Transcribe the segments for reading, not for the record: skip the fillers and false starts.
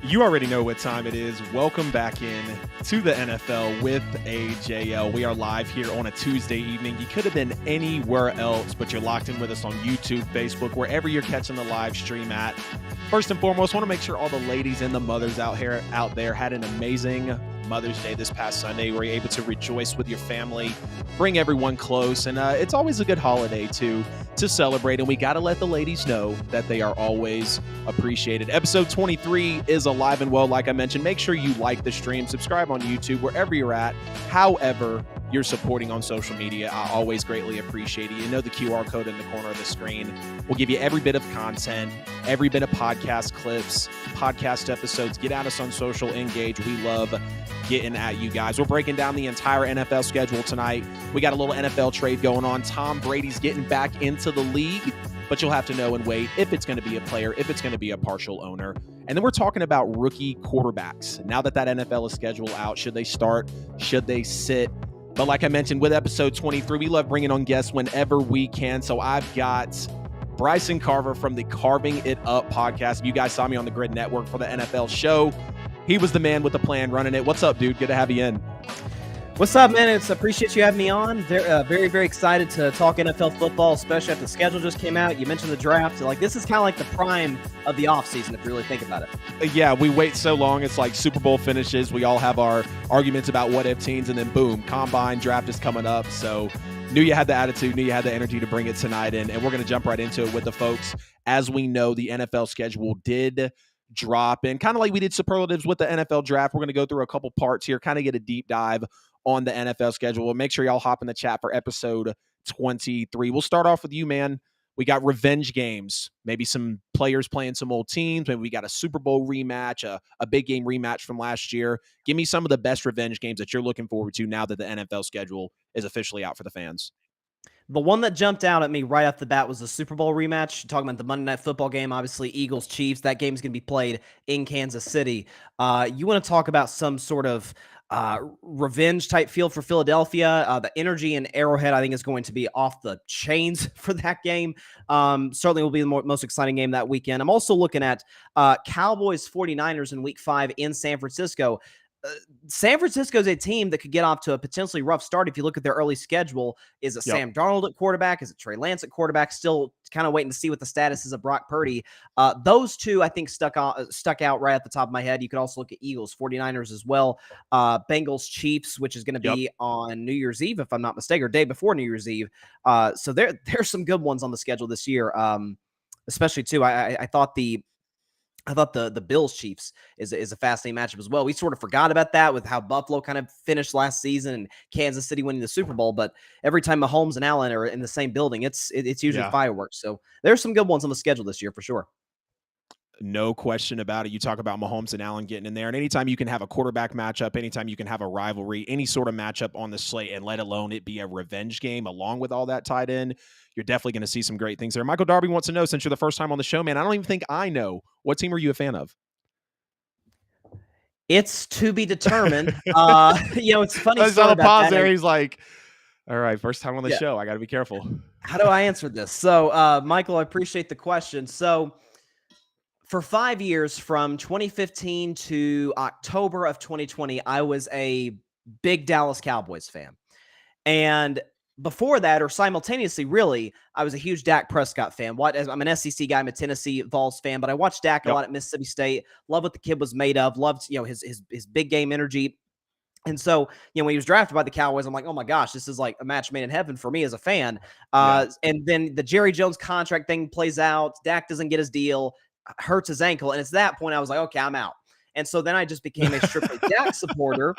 You already know what time it is. Welcome back in to the NFL with AJL. We are live here on a Tuesday evening. You could have been anywhere else, but you're locked in with us on YouTube, Facebook, wherever you're catching the live stream at. First and foremost, want to make sure all the ladies and the mothers out there had an amazing Mother's Day this past Sunday. Were able to rejoice with your family, bring everyone close, and it's always a good holiday to celebrate, and we got to let the ladies know that they are always appreciated. Episode 23 is alive and well, like I mentioned. Make sure you like the stream, subscribe on YouTube, wherever you're at, however you're supporting on social media. I always greatly appreciate it. You know the QR code in the corner of the screen will give you every bit of content, every bit of podcast clips, podcast episodes. Get at us on social, engage. We love getting at you guys. We're breaking down the entire NFL schedule tonight. We got a little NFL trade going on. Tom Brady's getting back into the league, but you'll have to know and wait if it's going to be a player, if it's going to be a partial owner. And then we're talking about rookie quarterbacks. Now that NFL is scheduled out, should they start? Should they sit? But like I mentioned with episode 23, we love bringing on guests whenever we can. So I've got Bryson Carver from the Carving It Up podcast. If you guys saw me on the Grid Network for the NFL show, he was the man with the plan running it. What's up, dude? Good to have you in. What's up, man? Appreciate you having me on. Very, very excited to talk NFL football, especially after the schedule just came out. You mentioned the draft. This is kind of like the prime of the offseason, if you really think about it. Yeah, we wait so long. It's like Super Bowl finishes. We all have our arguments about what-if teams, and then boom, combine draft is coming up. So knew you had the attitude, knew you had the energy to bring it tonight, and we're going to jump right into it with the folks. As we know, the NFL schedule did drop, and kind of like we did superlatives with the NFL draft, we're going to go through a couple parts here, kind of get a deep dive on the NFL schedule. Make sure y'all hop in the chat for episode 23. We'll start off with you, man. We got revenge games, maybe some players playing some old teams. Maybe we got a Super Bowl rematch, a big game rematch from last year. Give me some of the best revenge games that you're looking forward to now that the NFL schedule is officially out for the fans. The one that jumped out at me right off the bat was the Super Bowl rematch. Talking about the Monday Night Football game, obviously Eagles-Chiefs. That game's going to be played in Kansas City. You want to talk about some sort of revenge type feel for Philadelphia. The energy in Arrowhead, I think, is going to be off the chains for that game. Certainly will be the most exciting game that weekend. I'm also looking at Cowboys 49ers in week 5 in San Francisco. San Francisco is a team that could get off to a potentially rough start. If you look at their early schedule, is it Sam Darnold at quarterback? Is it Trey Lance at quarterback? Still kind of waiting to see what the status is of Brock Purdy. Those two, I think, stuck out right at the top of my head. You could also look at Eagles, 49ers as well. Bengals, Chiefs, which is going to be on New Year's Eve, if I'm not mistaken, or day before New Year's Eve. So there's some good ones on the schedule this year, especially too. I thought the Bills Chiefs is a fascinating matchup as well. We sort of forgot about that with how Buffalo kind of finished last season and Kansas City winning the Super Bowl. But every time Mahomes and Allen are in the same building, it's usually fireworks. So there's some good ones on the schedule this year for sure. No question about it. You talk about Mahomes and Allen getting in there, and anytime you can have a quarterback matchup, anytime you can have a rivalry, any sort of matchup on the slate, and let alone it be a revenge game along with all that tied in, you're definitely going to see some great things there. Michael Darby wants to know, since you're the first time on the show, man, I don't even think I know. What team are you a fan of? It's to be determined. It's funny. There's on a pause there. He's like, all right, first time on the show. I got to be careful. How do I answer this? So, Michael, I appreciate the question. So, for 5 years, from 2015 to October of 2020, I was a big Dallas Cowboys fan. And before that, or simultaneously, really, I was a huge Dak Prescott fan. I'm an SEC guy. I'm a Tennessee Vols fan, but I watched Dak a lot at Mississippi State. Love what the kid was made of. Loved, his big game energy. And so, when he was drafted by the Cowboys, I'm like, oh my gosh, this is like a match made in heaven for me as a fan. And then the Jerry Jones contract thing plays out. Dak doesn't get his deal, hurts his ankle. And it's that point I was like, okay, I'm out. And so then I just became a strictly Dak supporter.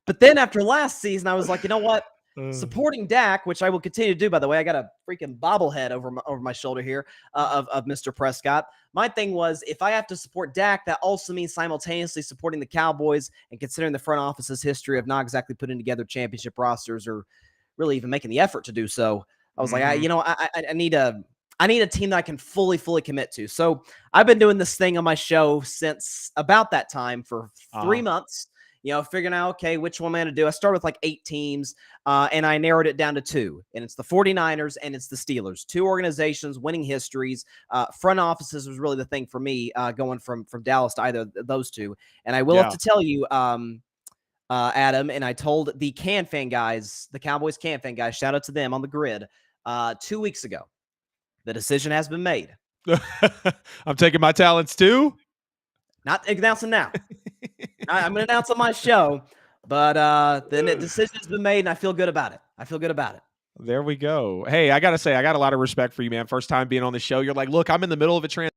But then after last season, I was like, you know what? Supporting Dak, which I will continue to do, by the way. I got a freaking bobblehead over my shoulder here of Mr. Prescott. My thing was, if I have to support Dak, that also means simultaneously supporting the Cowboys, and considering the front office's history of not exactly putting together championship rosters or really even making the effort to do so. I was like, I need a team that I can fully commit to. So I've been doing this thing on my show since about that time for 3 months. figuring out, okay, which one am I going to do? I started with like 8 teams, and I narrowed it down to 2. And it's the 49ers and it's the Steelers. 2 organizations, winning histories. Front offices was really the thing for me, going from Dallas to either of those 2. And I will have to tell you, Adam, and I told the Can Fan guys, the Cowboys Can Fan guys, shout out to them on the grid, 2 weeks ago. The decision has been made. I'm taking my talents too. Not announcing now. I'm going to announce on my show, but the decision has been made, and I feel good about it. There we go. Hey, I got to say, I got a lot of respect for you, man. First time being on the show. You're like, look, I'm in the middle of a transition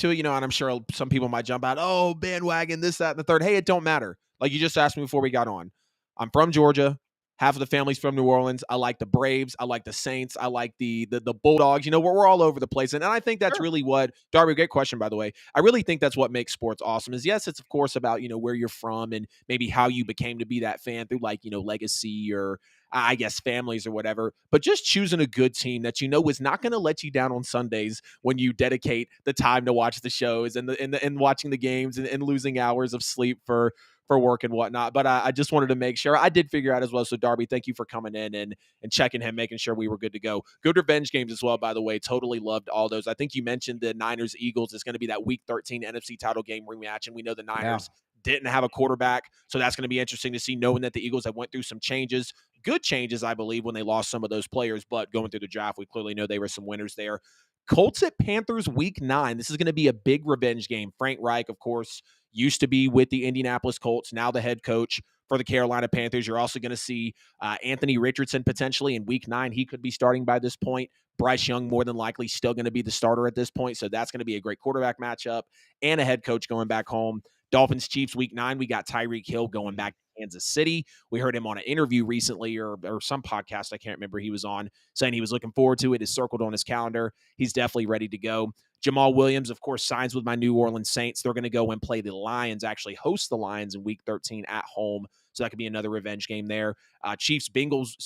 to, and I'm sure some people might jump out, oh, bandwagon, this, that, and the third. Hey, it don't matter. Like you just asked me before we got on. I'm from Georgia. Half of the family's from New Orleans. I like the Braves. I like the Saints. I like the Bulldogs. We're all over the place. And I think that's really what, Darby, great question, by the way. I really think that's what makes sports awesome is, yes, it's, of course, about, where you're from and maybe how you became to be that fan through, like, legacy or, I guess, families or whatever. But just choosing a good team that is not going to let you down on Sundays when you dedicate the time to watch the shows and watching the games and losing hours of sleep for work and whatnot. But I just wanted to make sure. I did figure out as well. So Darby, thank you for coming in and checking him, making sure we were good to go. Good revenge games as well, by the way. Totally loved all those. I think you mentioned the Niners-Eagles is going to be that Week 13 NFC title game rematch, and we know the Niners didn't have a quarterback, so that's going to be interesting to see, knowing that the Eagles have went through some changes, good changes, I believe, when they lost some of those players, but going through the draft, we clearly know they were some winners there. Colts at Panthers Week 9. This is going to be a big revenge game. Frank Reich, of course, used to be with the Indianapolis Colts, now the head coach for the Carolina Panthers. You're also going to see Anthony Richardson potentially in Week 9. He could be starting by this point. Bryce Young more than likely still going to be the starter at this point, so that's going to be a great quarterback matchup and a head coach going back home. Dolphins Chiefs Week 9. We got Tyreek Hill going back to Kansas City. We heard him on an interview recently or some podcast I can't remember he was on, saying he was looking forward to it. It's circled on his calendar. He's definitely ready to go. Jamal Williams, of course, signs with my New Orleans Saints. They're going to go and play the Lions, actually host the Lions in Week 13 at home. So that could be another revenge game there. Chiefs-Bengals.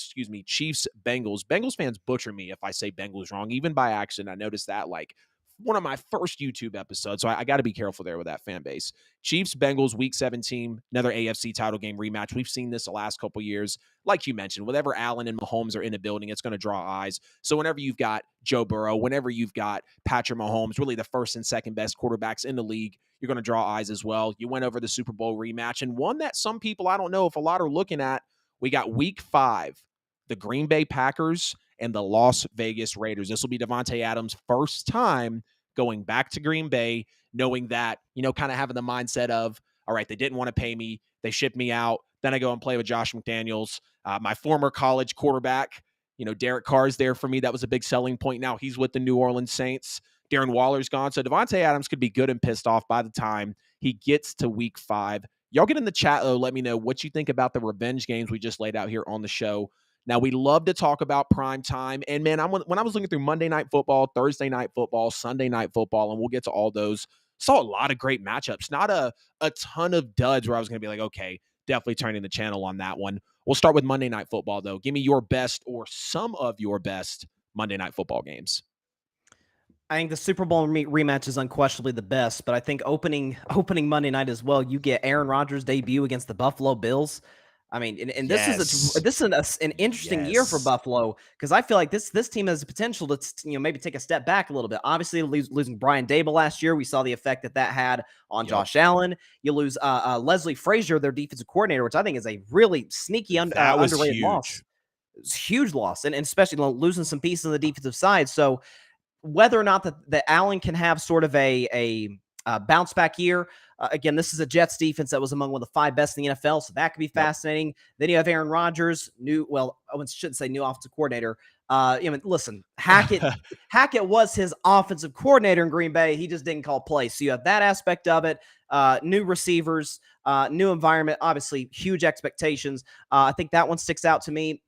Bengals fans butcher me if I say Bengals wrong, even by accident. I noticed that like one of my first YouTube episodes, so I got to be careful there with that fan base. Chiefs-Bengals Week 17, another AFC title game rematch. We've seen this the last couple years. Like you mentioned, whenever Allen and Mahomes are in a building, it's going to draw eyes. So whenever you've got Joe Burrow, whenever you've got Patrick Mahomes, really the first and second best quarterbacks in the league, you're going to draw eyes as well. You went over the Super Bowl rematch, and one that some people, I don't know if a lot are looking at, we got Week 5, the Green Bay Packers and the Las Vegas Raiders. This will be Devontae Adams' first time going back to Green Bay, knowing that, kind of having the mindset of, all right, they didn't want to pay me. They shipped me out. Then I go and play with Josh McDaniels, my former college quarterback. Derek Carr's there for me. That was a big selling point. Now he's with the New Orleans Saints. Darren Waller's gone. So Devontae Adams could be good and pissed off by the time he gets to Week 5. Y'all get in the chat, though. Let me know what you think about the revenge games we just laid out here on the show. Now, we love to talk about Primetime. And, man, when I was looking through Monday Night Football, Thursday Night Football, Sunday Night Football, and we'll get to all those, saw a lot of great matchups. Not a ton of duds where I was going to be like, okay, definitely turning the channel on that one. We'll start with Monday Night Football, though. Give me your best or some of your best Monday Night Football games. I think the Super Bowl rematch is unquestionably the best, but I think opening Monday night as well, you get Aaron Rodgers' debut against the Buffalo Bills. I mean, and this is an interesting year for Buffalo, because I feel like this team has the potential to maybe take a step back a little bit. Obviously, losing Brian Dable last year, we saw the effect that had on Josh Allen. You lose Leslie Frazier, their defensive coordinator, which I think is a really sneaky underrated loss. It was a huge loss, and especially losing some pieces on the defensive side. So whether or not that Allen can have sort of a bounce back year. Again, this is a Jets defense that was among one of the 5 best in the NFL, so that could be fascinating. Then you have Aaron Rodgers, I shouldn't say new offensive coordinator. Listen, Hackett was his offensive coordinator in Green Bay. He just didn't call plays. So you have that aspect of it. New receivers, new environment, obviously huge expectations. I think that one sticks out to me.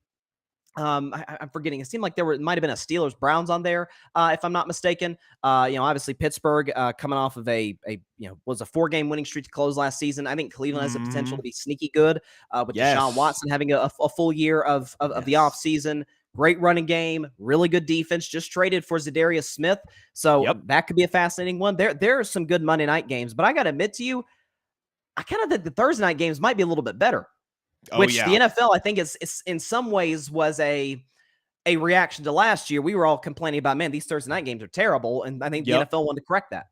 I'm forgetting. It seemed like might have been a Steelers-Browns on there, if I'm not mistaken. Obviously Pittsburgh coming off of a 4-game winning streak to close last season. I think Cleveland has the potential to be sneaky good with Deshaun Watson having a full year of the offseason. Great running game, really good defense. Just traded for Zadarius Smith, so that could be a fascinating one. There are some good Monday night games, but I got to admit to you, I kind of think the Thursday night games might be a little bit better, Oh, which the yeah. NFL, I think, is in some ways was a reaction to last year. We were all complaining about, man, these Thursday night games are terrible. And I think the Yep. NFL wanted to correct that.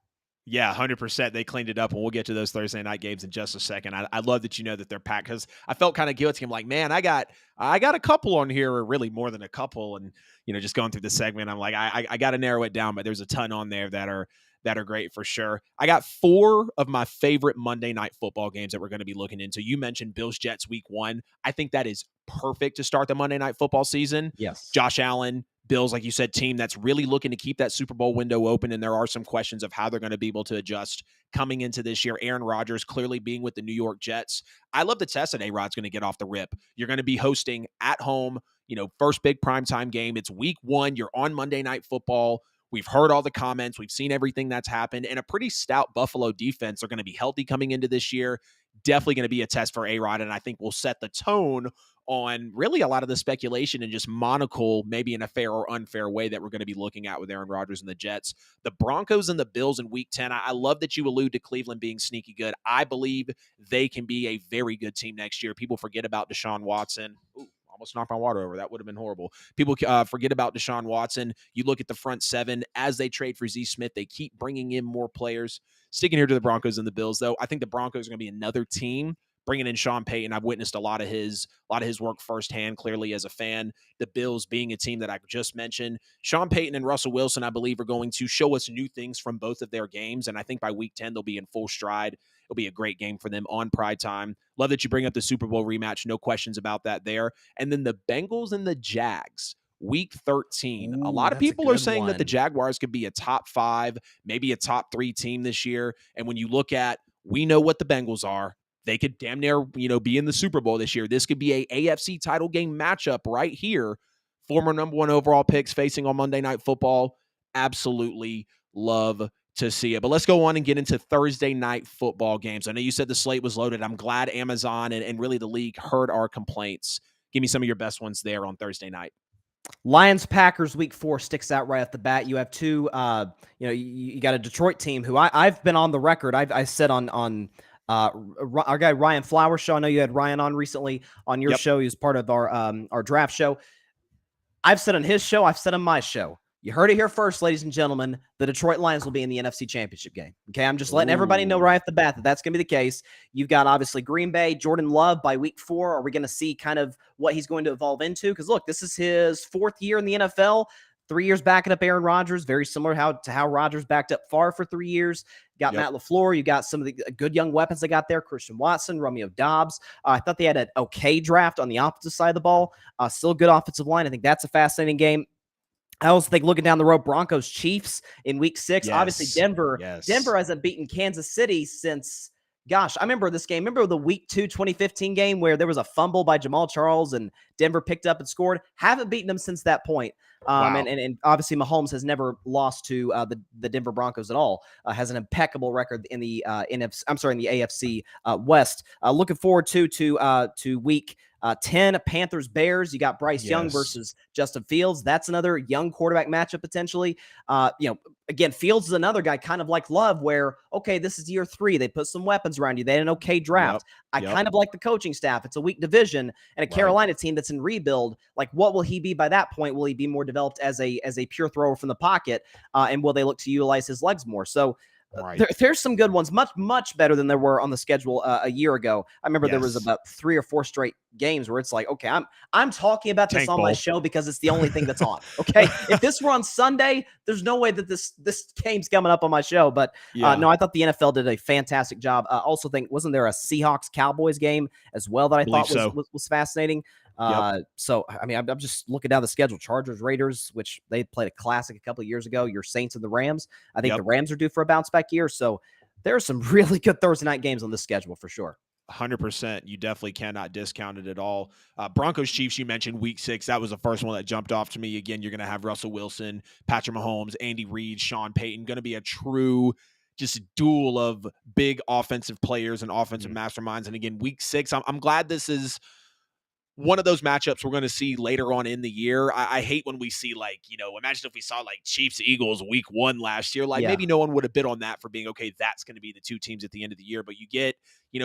Yeah, 100%. They cleaned it up, and we'll get to those Thursday night games in just a second. I love that you know that they're packed because I felt kind of guilty. I'm like, man, I got a couple on here, or really more than a couple, and just going through the segment, I'm like, I got to narrow it down, but there's a ton on there that are great for sure. I got 4 of my favorite Monday night football games that we're going to be looking into. You mentioned Bills Jets week 1. I think that is perfect to start the Monday night football season. Yes. Josh Allen, Bills, like you said, team that's really looking to keep that Super Bowl window open, and there are some questions of how they're going to be able to adjust coming into this year. Aaron Rodgers clearly being with the New York Jets. I love the test that A-Rod's going to get off the rip. You're going to be hosting at home, first big primetime game. It's week 1. You're on Monday Night Football. We've heard all the comments. We've seen everything that's happened, and a pretty stout Buffalo defense are going to be healthy coming into this year. Definitely going to be a test for A-Rod, and I think will set the tone on really a lot of the speculation and just monocle, maybe in a fair or unfair way, that we're going to be looking at with Aaron Rodgers and the Jets. The Broncos and the Bills in week 10. I love that you allude to Cleveland being sneaky good. I believe they can be a very good team next year. People forget about Deshaun Watson. Ooh, almost knocked my water over. That would have been horrible. People forget about Deshaun Watson. You look at the front 7 as they trade for Z Smith. They keep bringing in more players. Sticking here to the Broncos and the Bills, though, I think the Broncos are going to be another team bringing in Sean Payton. I've witnessed a lot of his work firsthand, clearly as a fan. The Bills being a team that I just mentioned. Sean Payton and Russell Wilson, I believe, are going to show us new things from both of their games, and I think by week 10 they'll be in full stride. It'll be a great game for them on Primetime. Love that you bring up the Super Bowl rematch. No questions about that there. And then the Bengals and the Jags. Week 13. Ooh, a lot of people are saying that the one. Jaguars could be a top 5, maybe a top 3 team this year. And when you look at, we know what the Bengals are. They could damn near, be in the Super Bowl this year. This could be a AFC title game matchup right here. Former number 1 overall picks facing on Monday Night Football. Absolutely love to see it. But let's go on and get into Thursday night football games. I know you said the slate was loaded. I'm glad Amazon and really the league heard our complaints. Give me some of your best ones there on Thursday night. Lions Packers week 4 sticks out right off the bat. You have 2, you got a Detroit team who I've been on the record. I said on our guy Ryan Flowers show. I know you had Ryan on recently on your show. He was part of our draft show. I've said on his show, I've said on my show. You heard it here first, ladies and gentlemen. The Detroit Lions will be in the NFC Championship game. Okay, I'm just letting everybody know right off the bat that that's going to be the case. You've got obviously Green Bay, Jordan Love by week 4. Are we going to see kind of what he's going to evolve into? Because look, this is his 4th year in the NFL. 3 years backing up Aaron Rodgers, very similar to how Rodgers backed up Favre for 3 years. Got Matt LaFleur. You got some of the good young weapons they got there. Christian Watson, Romeo Doubs. I thought they had an okay draft on the opposite side of the ball. Still a good offensive line. I think that's a fascinating game. I also think looking down the road, Broncos Chiefs in week 6. Obviously, Denver hasn't beaten Kansas City since, gosh, I remember this game. Remember the week 2 2015 game where there was a fumble by Jamal Charles and Denver picked up and scored? Haven't beaten them since that point. Wow. And obviously Mahomes has never lost to the Denver Broncos at all. Has an impeccable record in the in the AFC West. Looking forward to week 10, Panthers Bears. You got Bryce Young versus Justin Fields. That's another young quarterback matchup potentially. Again, Fields is another guy kind of like Love where, okay, this is year 3. They put some weapons around you. They had an okay draft. I kind of like the coaching staff. It's a weak division and a Carolina team that's in rebuild. Like, what will he be by that point? Will he be more developed as a pure thrower from the pocket? And will they look to utilize his legs more? So there's some good ones, much better than there were on the schedule a year ago. I remember there was about 3 or 4 straight games where it's like, okay, I'm talking about this on my show because it's the only thing that's on. Okay, if this were on Sunday, there's no way that this game's coming up on my show. But no, I thought the NFL did a fantastic job. Also think, wasn't there a Seahawks Cowboys game as well that I thought was fascinating? So I mean, I'm just looking down the schedule. Chargers, Raiders, which they played a classic a couple of years ago. Your Saints and the Rams. I think the Rams are due for a bounce back year. So there are some really good Thursday night games on this schedule for sure. 100%. You definitely cannot discount it at all. Broncos Chiefs, you mentioned week 6. That was the first one that jumped off to me. Again, you're going to have Russell Wilson, Patrick Mahomes, Andy Reid, Sean Payton. Going to be a true just duel of big offensive players and offensive masterminds. And again, week 6, I'm glad this is one of those matchups we're going to see later on in the year. I hate when we see, like, imagine if we saw like Chiefs Eagles week 1 last year. Like, Yeah. maybe no one would have bid on that for being okay. That's going to be the two teams at the end of the year. But you get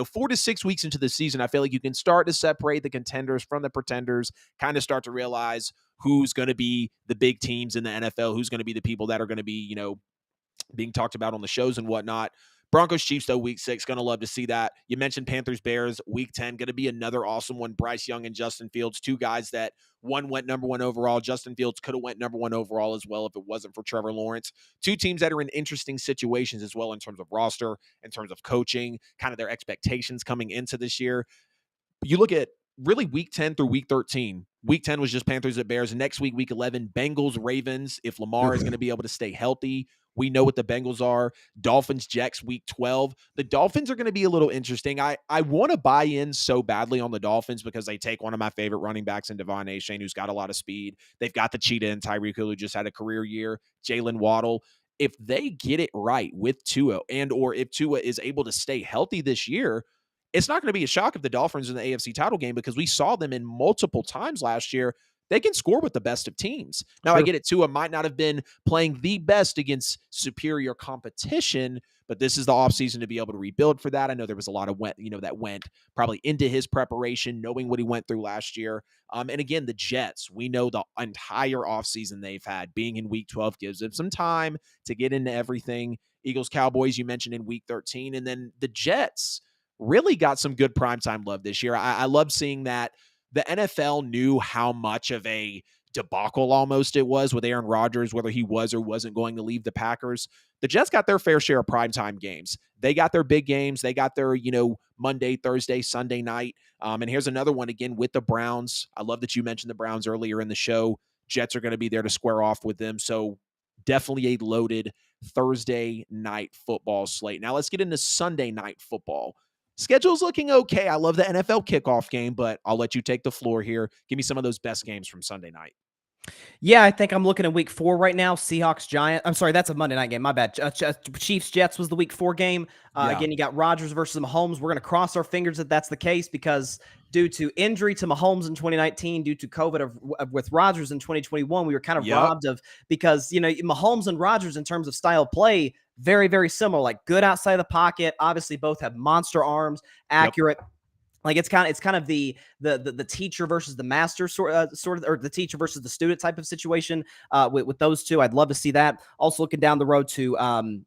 4 to 6 weeks into the season, I feel like you can start to separate the contenders from the pretenders. Kind of start to realize who's going to be the big teams in the NFL, who's going to be the people that are going to be being talked about on the shows and whatnot. Broncos Chiefs, though, week 6, going to love to see that. You mentioned Panthers Bears, week 10, going to be another awesome one. Bryce Young and Justin Fields, two guys that one went number 1 overall. Justin Fields could have went number 1 overall as well if it wasn't for Trevor Lawrence. Two teams that are in interesting situations as well in terms of roster, in terms of coaching, kind of their expectations coming into this year. You look at really week 10 through week 13. Week 10 was just Panthers at Bears. Next week, week 11, Bengals, Ravens. If Lamar is going to be able to stay healthy, we know what the Bengals are. Dolphins, Jets, week 12. The Dolphins are going to be a little interesting. I want to buy in so badly on the Dolphins because they take one of my favorite running backs in Devon Achane, who's got a lot of speed. They've got the cheetah in Tyreek Hill, who just had a career year. Jalen Waddle. If they get it right with Tua, and or if Tua is able to stay healthy this year, it's not going to be a shock if the Dolphins in the AFC title game, because we saw them in multiple times last year. They can score with the best of teams. Now, I get it, Tua might not have been playing the best against superior competition, but this is the offseason to be able to rebuild for that. I know there was a lot of that went probably into his preparation, knowing what he went through last year. And again, the Jets, we know the entire offseason they've had. Being in week 12 gives them some time to get into everything. Eagles, Cowboys, you mentioned in week 13. And then the Jets really got some good primetime love this year. I love seeing that the NFL knew how much of a debacle almost it was with Aaron Rodgers, whether he was or wasn't going to leave the Packers. The Jets got their fair share of primetime games. They got their big games. They got their, Monday, Thursday, Sunday night. And here's another one again with the Browns. I love that you mentioned the Browns earlier in the show. Jets are going to be there to square off with them. So definitely a loaded Thursday night football slate. Now let's get into Sunday night football. Schedule's looking okay. I love the NFL kickoff game, but I'll let you take the floor here. Give me some of those best games from Sunday night. Yeah, I think I'm looking at week 4 right now. Seahawks, Giants. I'm sorry, that's a Monday night game. My bad. Chiefs, Jets was the week 4 game. Again, you got Rodgers versus Mahomes. We're going to cross our fingers that that's the case because due to injury to Mahomes in 2019, due to COVID with Rodgers in 2021, we were kind of robbed of, because, Mahomes and Rodgers in terms of style of play, very, very similar, like good outside the pocket. Obviously, both have monster arms, accurate. Like it's kind of the teacher versus the master sort of, or the teacher versus the student type of situation with those two. I'd love to see that. Also looking down the road to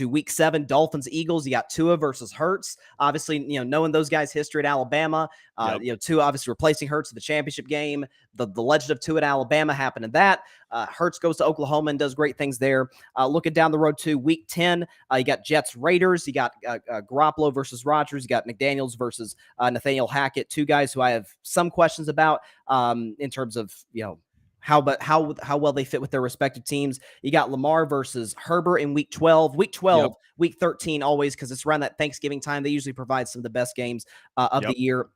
week 7, Dolphins, Eagles. You got Tua versus Hurts. Obviously, knowing those guys' history at Alabama, Tua obviously replacing Hurts in the championship game. The legend of Tua at Alabama happened in that. Hurts goes to Oklahoma and does great things there. Looking down the road to week 10, you got Jets, Raiders. You got Garoppolo versus Rodgers. You got McDaniels versus Nathaniel Hackett, two guys who I have some questions about in terms of, how well they fit with their respective teams. You got Lamar versus Herbert in week 12. Week 12, week 13 always, because it's around that Thanksgiving time. They usually provide some of the best games of the year.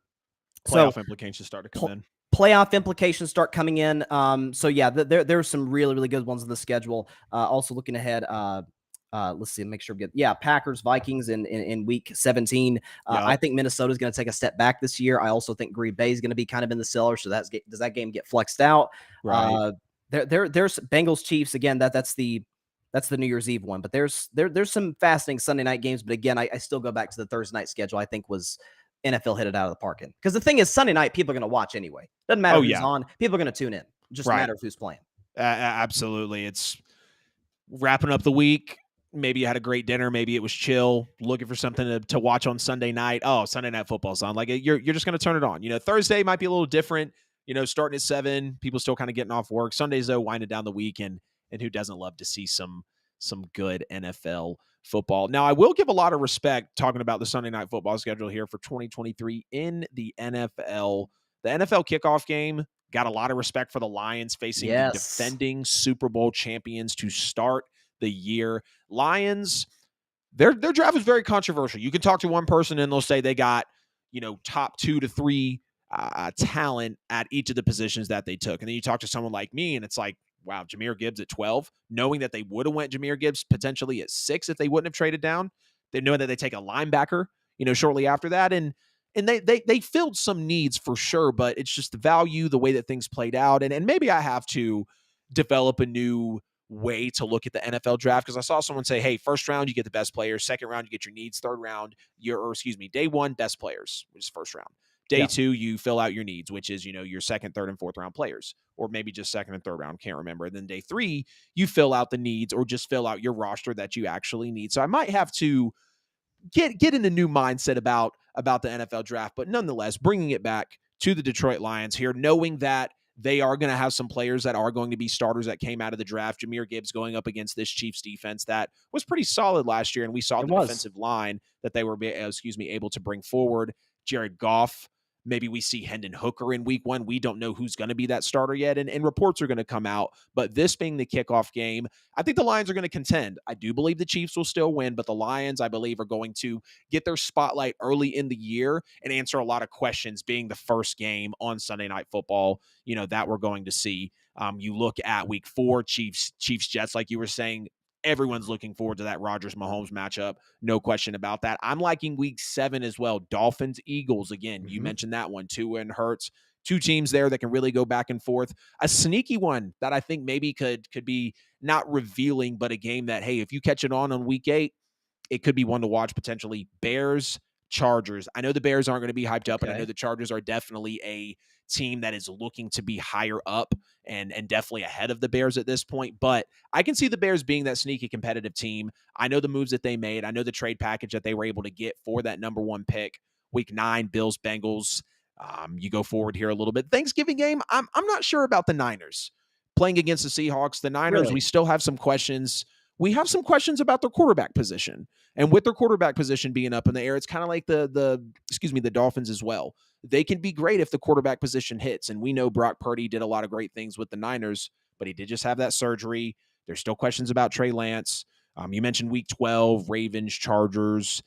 Playoff implications start to come in. Playoff implications start coming in. So yeah, there's some really, really good ones in the schedule. Also looking ahead, let's see, make sure we get, Packers, Vikings in week 17. I think Minnesota is going to take a step back this year. I also think Green Bay is going to be kind of in the cellar. So does that game get flexed out? Right. There's Bengals, Chiefs again. That's the New Year's Eve one. But there's some fascinating Sunday night games. But again, I still go back to the Thursday night schedule. I think was NFL hit it out of the park in, because the thing is, Sunday night people are going to watch anyway. Doesn't matter who's on. People are going to tune in. Just matters who's playing. Absolutely. It's wrapping up the week. Maybe you had a great dinner. Maybe it was chill, looking for something to watch on Sunday night. Oh, Sunday night football's on. Like you're just going to turn it on. Thursday might be a little different. Starting at 7, people still kind of getting off work. Sundays though, winding down the week, and who doesn't love to see some good NFL football? Now, I will give a lot of respect talking about the Sunday night football schedule here for 2023 in the NFL. The NFL kickoff game got a lot of respect for the Lions facing the defending Super Bowl champions to start the year. Lions, their draft was very controversial. You can talk to one person and they'll say they got, top 2 to 3 talent at each of the positions that they took. And then you talk to someone like me and it's like, wow, Jahmyr Gibbs at 12, knowing that they would have went Jahmyr Gibbs potentially at 6 if they wouldn't have traded down. They know that they take a linebacker, shortly after that. And and they filled some needs for sure, but it's just the value, the way that things played out. And maybe I have to develop a new way to look at the NFL draft, because I saw someone say, hey, first round, you get the best players. Second round, you get your needs. Third round, day one, best players, which is first round. Day Yeah. two, you fill out your needs, which is, your second, third, and fourth round players, or maybe just second and third round. Can't remember. And then day three, you fill out the needs or just fill out your roster that you actually need. So I might have to get in a new mindset about the NFL draft, but nonetheless, bringing it back to the Detroit Lions here, knowing that they are going to have some players that are going to be starters that came out of the draft. Jahmyr Gibbs going up against this Chiefs defense that was pretty solid last year, and we saw It the was. defensive line that they were able to bring forward. Jared Goff. Maybe we see Hendon Hooker in week one. We don't know who's going to be that starter yet, and reports are going to come out. But this being the kickoff game, I think the Lions are going to contend. I do believe the Chiefs will still win, but the Lions, I believe, are going to get their spotlight early in the year and answer a lot of questions, being the first game on Sunday Night Football, that we're going to see. You look at week 4, Chiefs Jets, like you were saying. Everyone's looking forward to that Rodgers-Mahomes matchup. No question about that. I'm liking week 7 as well. Dolphins, Eagles. Again, you mentioned that one. Tua and Hurts. Two teams there that can really go back and forth. A sneaky one that I think maybe could be not revealing, but a game that, hey, if you catch it on week 8, it could be one to watch potentially. Bears, Chargers. I know the Bears aren't going to be hyped up, and I know the Chargers are definitely a team that is looking to be higher up and definitely ahead of the Bears at this point. But I can see the Bears being that sneaky competitive team. I know the moves that they made. I know the trade package that they were able to get for that number 1 pick. Week 9, Bills, Bengals. You go forward here a little bit. Thanksgiving game, I'm not sure about the Niners playing against the Seahawks. The Niners, Really? we still have some questions. We have some questions about their quarterback position. And with their quarterback position being up in the air, it's kind of like the Dolphins as well. They can be great if the quarterback position hits. And we know Brock Purdy did a lot of great things with the Niners, but he did just have that surgery. There's still questions about Trey Lance. You mentioned week 12, Ravens, Chargers.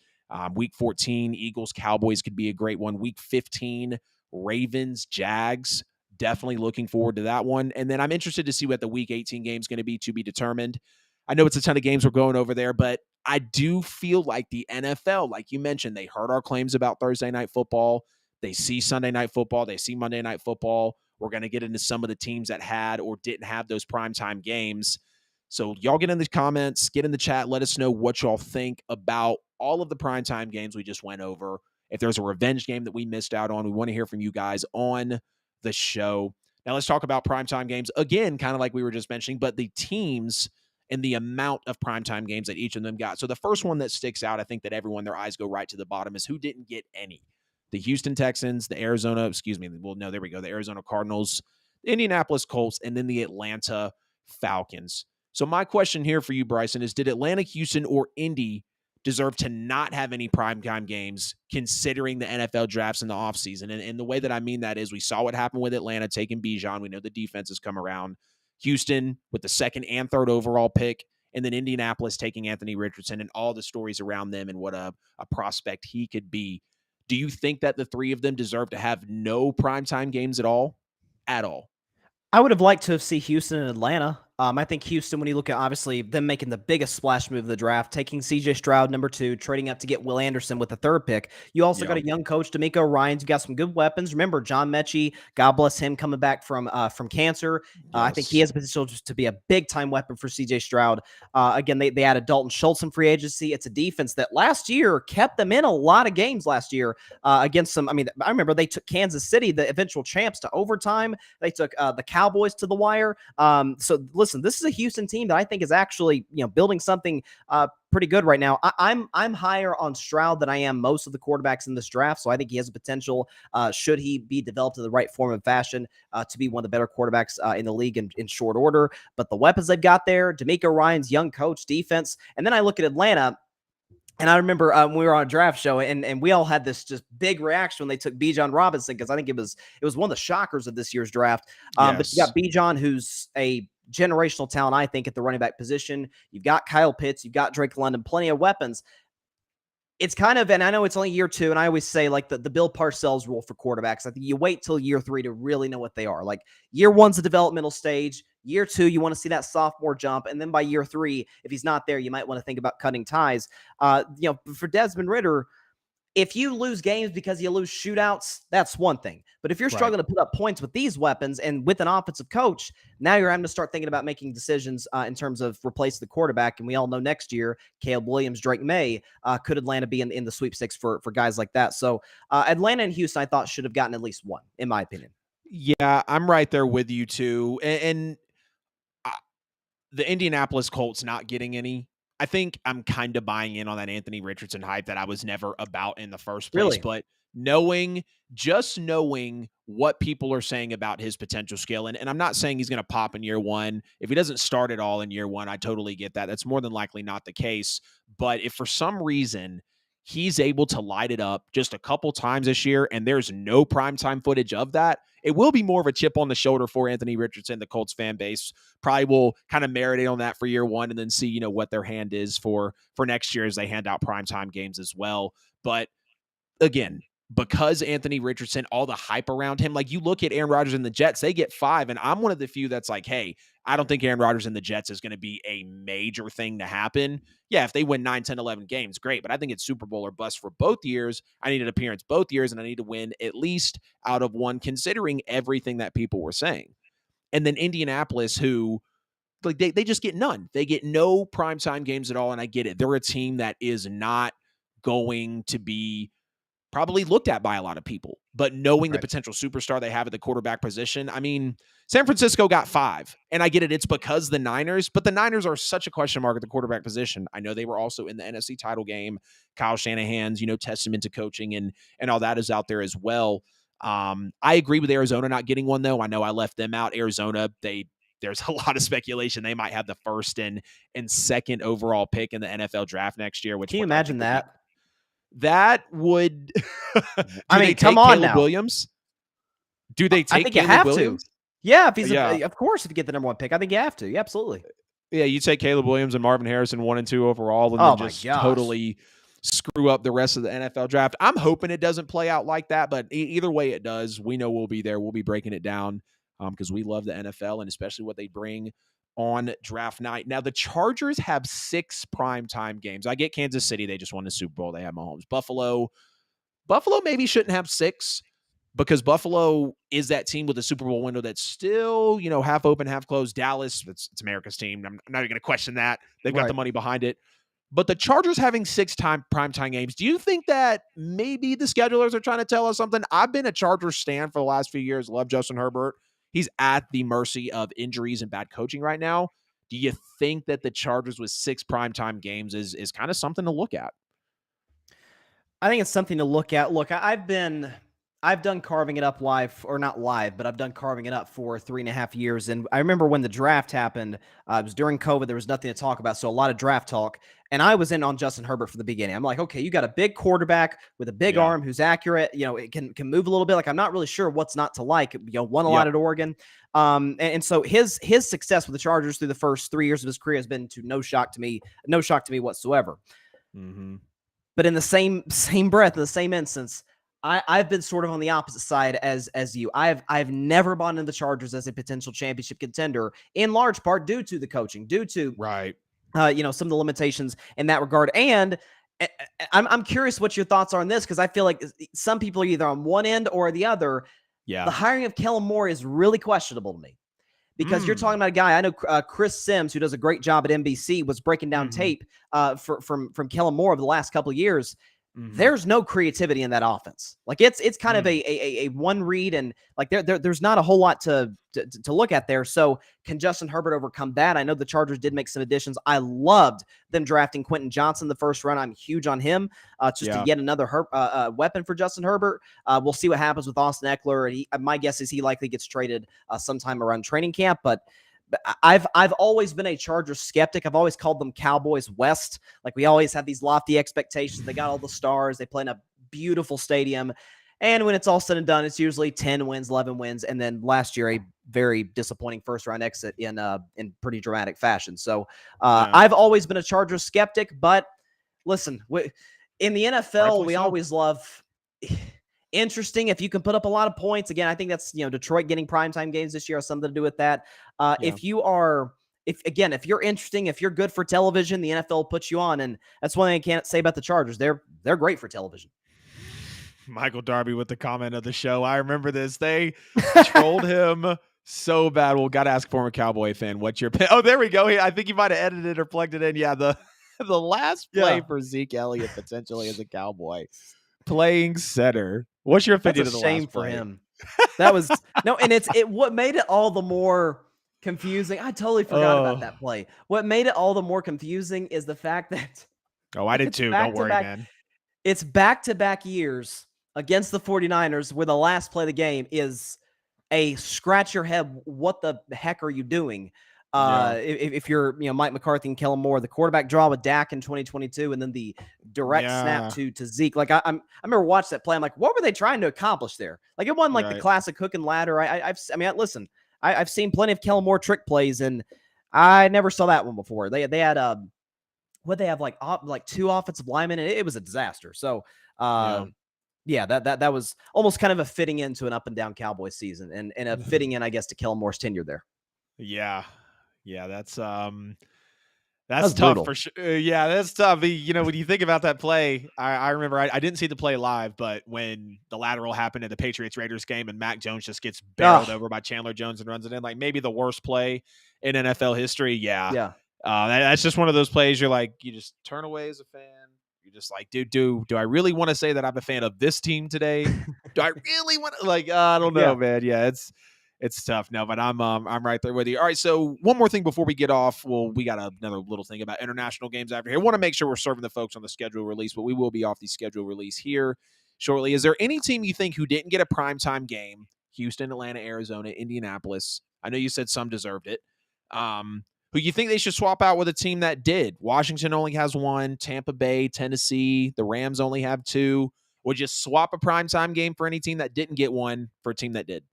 Week 14, Eagles, Cowboys could be a great one. Week 15, Ravens, Jags. Definitely looking forward to that one. And then I'm interested to see what the week 18 game is going to be determined. I know it's a ton of games we're going over there, but I do feel like the NFL, like you mentioned, they heard our claims about Thursday Night Football. They see Sunday Night Football. They see Monday Night Football. We're going to get into some of the teams that had or didn't have those primetime games. So y'all get in the comments, get in the chat, let us know what y'all think about all of the primetime games we just went over. If there's a revenge game that we missed out on, we want to hear from you guys on the show. Now let's talk about primetime games. Again, kind of like we were just mentioning, but the teams and the amount of primetime games that each of them got. So the first one that sticks out, I think that everyone, their eyes go right to the bottom, is who didn't get any. The Houston Texans, the Arizona Cardinals, the Indianapolis Colts, and then the Atlanta Falcons. So my question here for you, Bryson, is did Atlanta, Houston, or Indy deserve to not have any primetime games considering the NFL drafts in the offseason? And the way that I mean that is we saw what happened with Atlanta taking Bijan. We know the defense has come around. Houston with the 2nd and 3rd overall pick, and then Indianapolis taking Anthony Richardson and all the stories around them and what a prospect he could be. Do you think that the 3 of them deserve to have no primetime games at all? At all? I would have liked to see Houston and Atlanta. I think Houston, when you look at obviously them making the biggest splash move of the draft, taking C.J. Stroud number 2, trading up to get Will Anderson with the 3rd pick. You also got a young coach, D'Amico Ryans. You got some good weapons. Remember John Mechie, God bless him, coming back from cancer. I think he has potential to be a big time weapon for C.J. Stroud. Again, they added Dalton Schultz in free agency. It's a defense that last year kept them in a lot of games last year against some. I mean, I remember they took Kansas City, the eventual champs, to overtime. They took the Cowboys to the wire. So listen, this is a Houston team that I think is actually, building something pretty good right now. I'm higher on Stroud than I am most of the quarterbacks in this draft. So I think he has a potential, should he be developed in the right form and fashion, to be one of the better quarterbacks in the league in short order. But the weapons they've got there, D'Amico Ryans, young coach, defense, and then I look at Atlanta. And I remember when we were on a draft show, and we all had this just big reaction when they took Bijan Robinson, because I think it was one of the shockers of this year's draft. But you got Bijan, who's a generational talent, I think, at the running back position. You've got Kyle Pitts, you've got Drake London, plenty of weapons. It's kind of, and I know it's only year 2, and I always say like the Bill Parcells rule for quarterbacks. I think you wait till year 3 to really know what they are. Like year 1's a developmental stage. Year 2, you want to see that sophomore jump. And then by year 3, if he's not there, you might want to think about cutting ties. For Desmond Ridder, If you lose games because you lose shootouts, that's one thing. But if you're Right. struggling to put up points with these weapons and with an offensive coach, now you're having to start thinking about making decisions in terms of replacing the quarterback. And we all know next year, Caleb Williams, Drake May, could Atlanta be in the sweepstakes for guys like that? So Atlanta and Houston, I thought, should have gotten at least one, in my opinion. Yeah, I'm right there with you too. And the Indianapolis Colts not getting any, I think I'm kind of buying in on that Anthony Richardson hype that I was never about in the first place. Really? But knowing, just knowing what people are saying about his potential skill, and I'm not saying he's going to pop in year one. If he doesn't start at all in year one, I totally get that. That's more than likely not the case. But if for some reason he's able to light it up just a couple times this year and there's no primetime footage of that, it will be more of a chip on the shoulder for Anthony Richardson, the Colts fan base. Probably will kind of marinate on that for year one and then see, what their hand is for next year as they hand out primetime games as well. But again, because Anthony Richardson, all the hype around him, like you look at Aaron Rodgers and the Jets, they get 5. And I'm one of the few that's like, hey, I don't think Aaron Rodgers and the Jets is going to be a major thing to happen. Yeah, if they win 9, 10, 11 games, great. But I think it's Super Bowl or bust for both years. I need an appearance both years, and I need to win at least out of one, considering everything that people were saying. And then Indianapolis, who like they just get none. They get no primetime games at all. And I get it. They're a team that is not going to be probably looked at by a lot of people. But knowing the Right. potential superstar they have at the quarterback position, I mean, San Francisco got 5. And I get it. It's because the Niners, but the Niners are such a question mark at the quarterback position. I know they were also in the NFC title game. Kyle Shanahan's, testament to coaching and all that is out there as well. I agree with Arizona not getting one, though. I know I left them out. Arizona, there's a lot of speculation they might have the first and second overall pick in the NFL draft next year, which Can you I think imagine would be that? that would I do they mean, come take on Caleb now. Williams? Do they I take think you Caleb have Williams? to. Yeah, if he's Yeah. of course, if you get the number one pick, I think you have to. Yeah, absolutely. Yeah, you take Caleb Williams and Marvin Harrison 1 and 2 overall and Oh then my just gosh. totally screw up the rest of the NFL draft. I'm hoping it doesn't play out like that, but either way it does, we know we'll be there. We'll be breaking it down because we love the NFL and especially what they bring on draft night. Now, the Chargers have 6 primetime games. I get Kansas City. They just won the Super Bowl. They have Mahomes. Buffalo maybe shouldn't have 6 because Buffalo is that team with a Super Bowl window that's still, half open, half closed. Dallas, it's America's team. I'm not even going to question that. They've got the Right. money behind it. But the Chargers having 6 primetime games, do you think that maybe the schedulers are trying to tell us something? I've been a Chargers stan for the last few years. Love Justin Herbert. He's at the mercy of injuries and bad coaching right now. Do you think that the Chargers with 6 primetime games is kind of something to look at? I think it's something to look at. Look, I've done carving it up live, or not live, but I've done carving it up for 3.5 years. And I remember when the draft happened, it was during COVID. There was nothing to talk about. So a lot of draft talk. And I was in on Justin Herbert from the beginning. I'm like, okay, you got a big quarterback with a big Yeah. arm who's accurate. It can move a little bit. Like, I'm not really sure what's not to like. Won a lot Yep. at Oregon. And so his success with the Chargers through the first 3 years of his career has been to no shock to me whatsoever. Mm-hmm. But in the same breath, in the same instance, I've been sort of on the opposite side as you. I've never bought into the Chargers as a potential championship contender, in large part due to the coaching, due to Right. some of the limitations in that regard. And I'm curious what your thoughts are on this, because I feel like some people are either on one end or the other. Yeah. The hiring of Kellen Moore is really questionable to me. Because you're talking about a guy, I know Chris Sims, who does a great job at NBC, was breaking down tape from Kellen Moore over the last couple of years. There's no creativity in that offense. Like it's kind of a one read, and like there's not a whole lot to look at there. So can Justin Herbert overcome that? I know the Chargers did make some additions. I loved them drafting Quentin Johnson the first round. I'm huge on him. Just to yet another weapon for Justin Herbert. We'll see what happens with Austin Eckler. And my guess is he likely gets traded sometime around training camp, but I've always been a Chargers skeptic. I've always called them Cowboys West. Like, we always have these lofty expectations. They got all the stars. They play in a beautiful stadium. And when it's all said and done, it's usually 10 wins, 11 wins. And then last year, a very disappointing first-round exit in pretty dramatic fashion. So I've always been a Chargers skeptic. But listen, in the NFL, Rightfully we so. always love interesting if you can put up a lot of points. Again, I think that's, Detroit getting primetime games this year has something to do with that. If you're interesting, if you're good for television, the NFL puts you on. And that's one thing I can't say about the Chargers. They're great for television. Michael Darby with the comment of the show. I remember this. They trolled him so bad. Well, got to ask former Cowboy fan, what's your pick? Oh, there we go. I think you might have edited it or plugged it in. Yeah, the the last play Yeah. for Zeke Elliott potentially as a Cowboy playing center. What's your That's a opinion of the shame last for play? him. That was no, and it what made it all the more confusing. I totally forgot about Oh, that play. What made it all the more confusing is the fact that oh, I did it's too. Don't back to worry, back. man. It's back-to-back years against the 49ers where the last play of the game is a scratch your head, what the heck are you doing? Yeah, If you're, Mike McCarthy and Kellen Moore, the quarterback draw with Dak in 2022, and then the direct snap yeah, to Zeke. Like I remember watching that play. I'm like, what were they trying to accomplish there? Like it wasn't like the right. classic hook and ladder. Listen, I've seen plenty of Kellen Moore trick plays, and I never saw that one before. They had what they have like two offensive linemen, and it was a disaster. So Yeah. yeah, that was almost kind of a fitting into an up and down Cowboys season, and a fitting in, I guess, to Kellen Moore's tenure there. Yeah. Yeah, That that's was tough brutal. for sure. Yeah, that's tough. When you think about that play, I remember I didn't see the play live, but when the lateral happened in the Patriots Raiders game and Mac Jones just gets barreled Oh, over by Chandler Jones and runs it in, like maybe the worst play in NFL history. Yeah, yeah. that's just one of those plays. You're like, you just turn away as a fan. You're just like, dude, do I really want to say that I'm a fan of this team today? Do I really want to? Like, I don't know, Yeah. man. Yeah, it's tough. No, but I'm right there with you. All right, so one more thing before we get off. Well, we got another little thing about international games after here. I want to make sure we're serving the folks on the schedule release, but we will be off the schedule release here shortly. Is there any team you think who didn't get a primetime game? Houston, Atlanta, Arizona, Indianapolis. I know you said some deserved it. Who you think they should swap out with a team that did? Washington only has one. Tampa Bay, Tennessee. The Rams only have two. Would you swap a primetime game for any team that didn't get one for a team that did?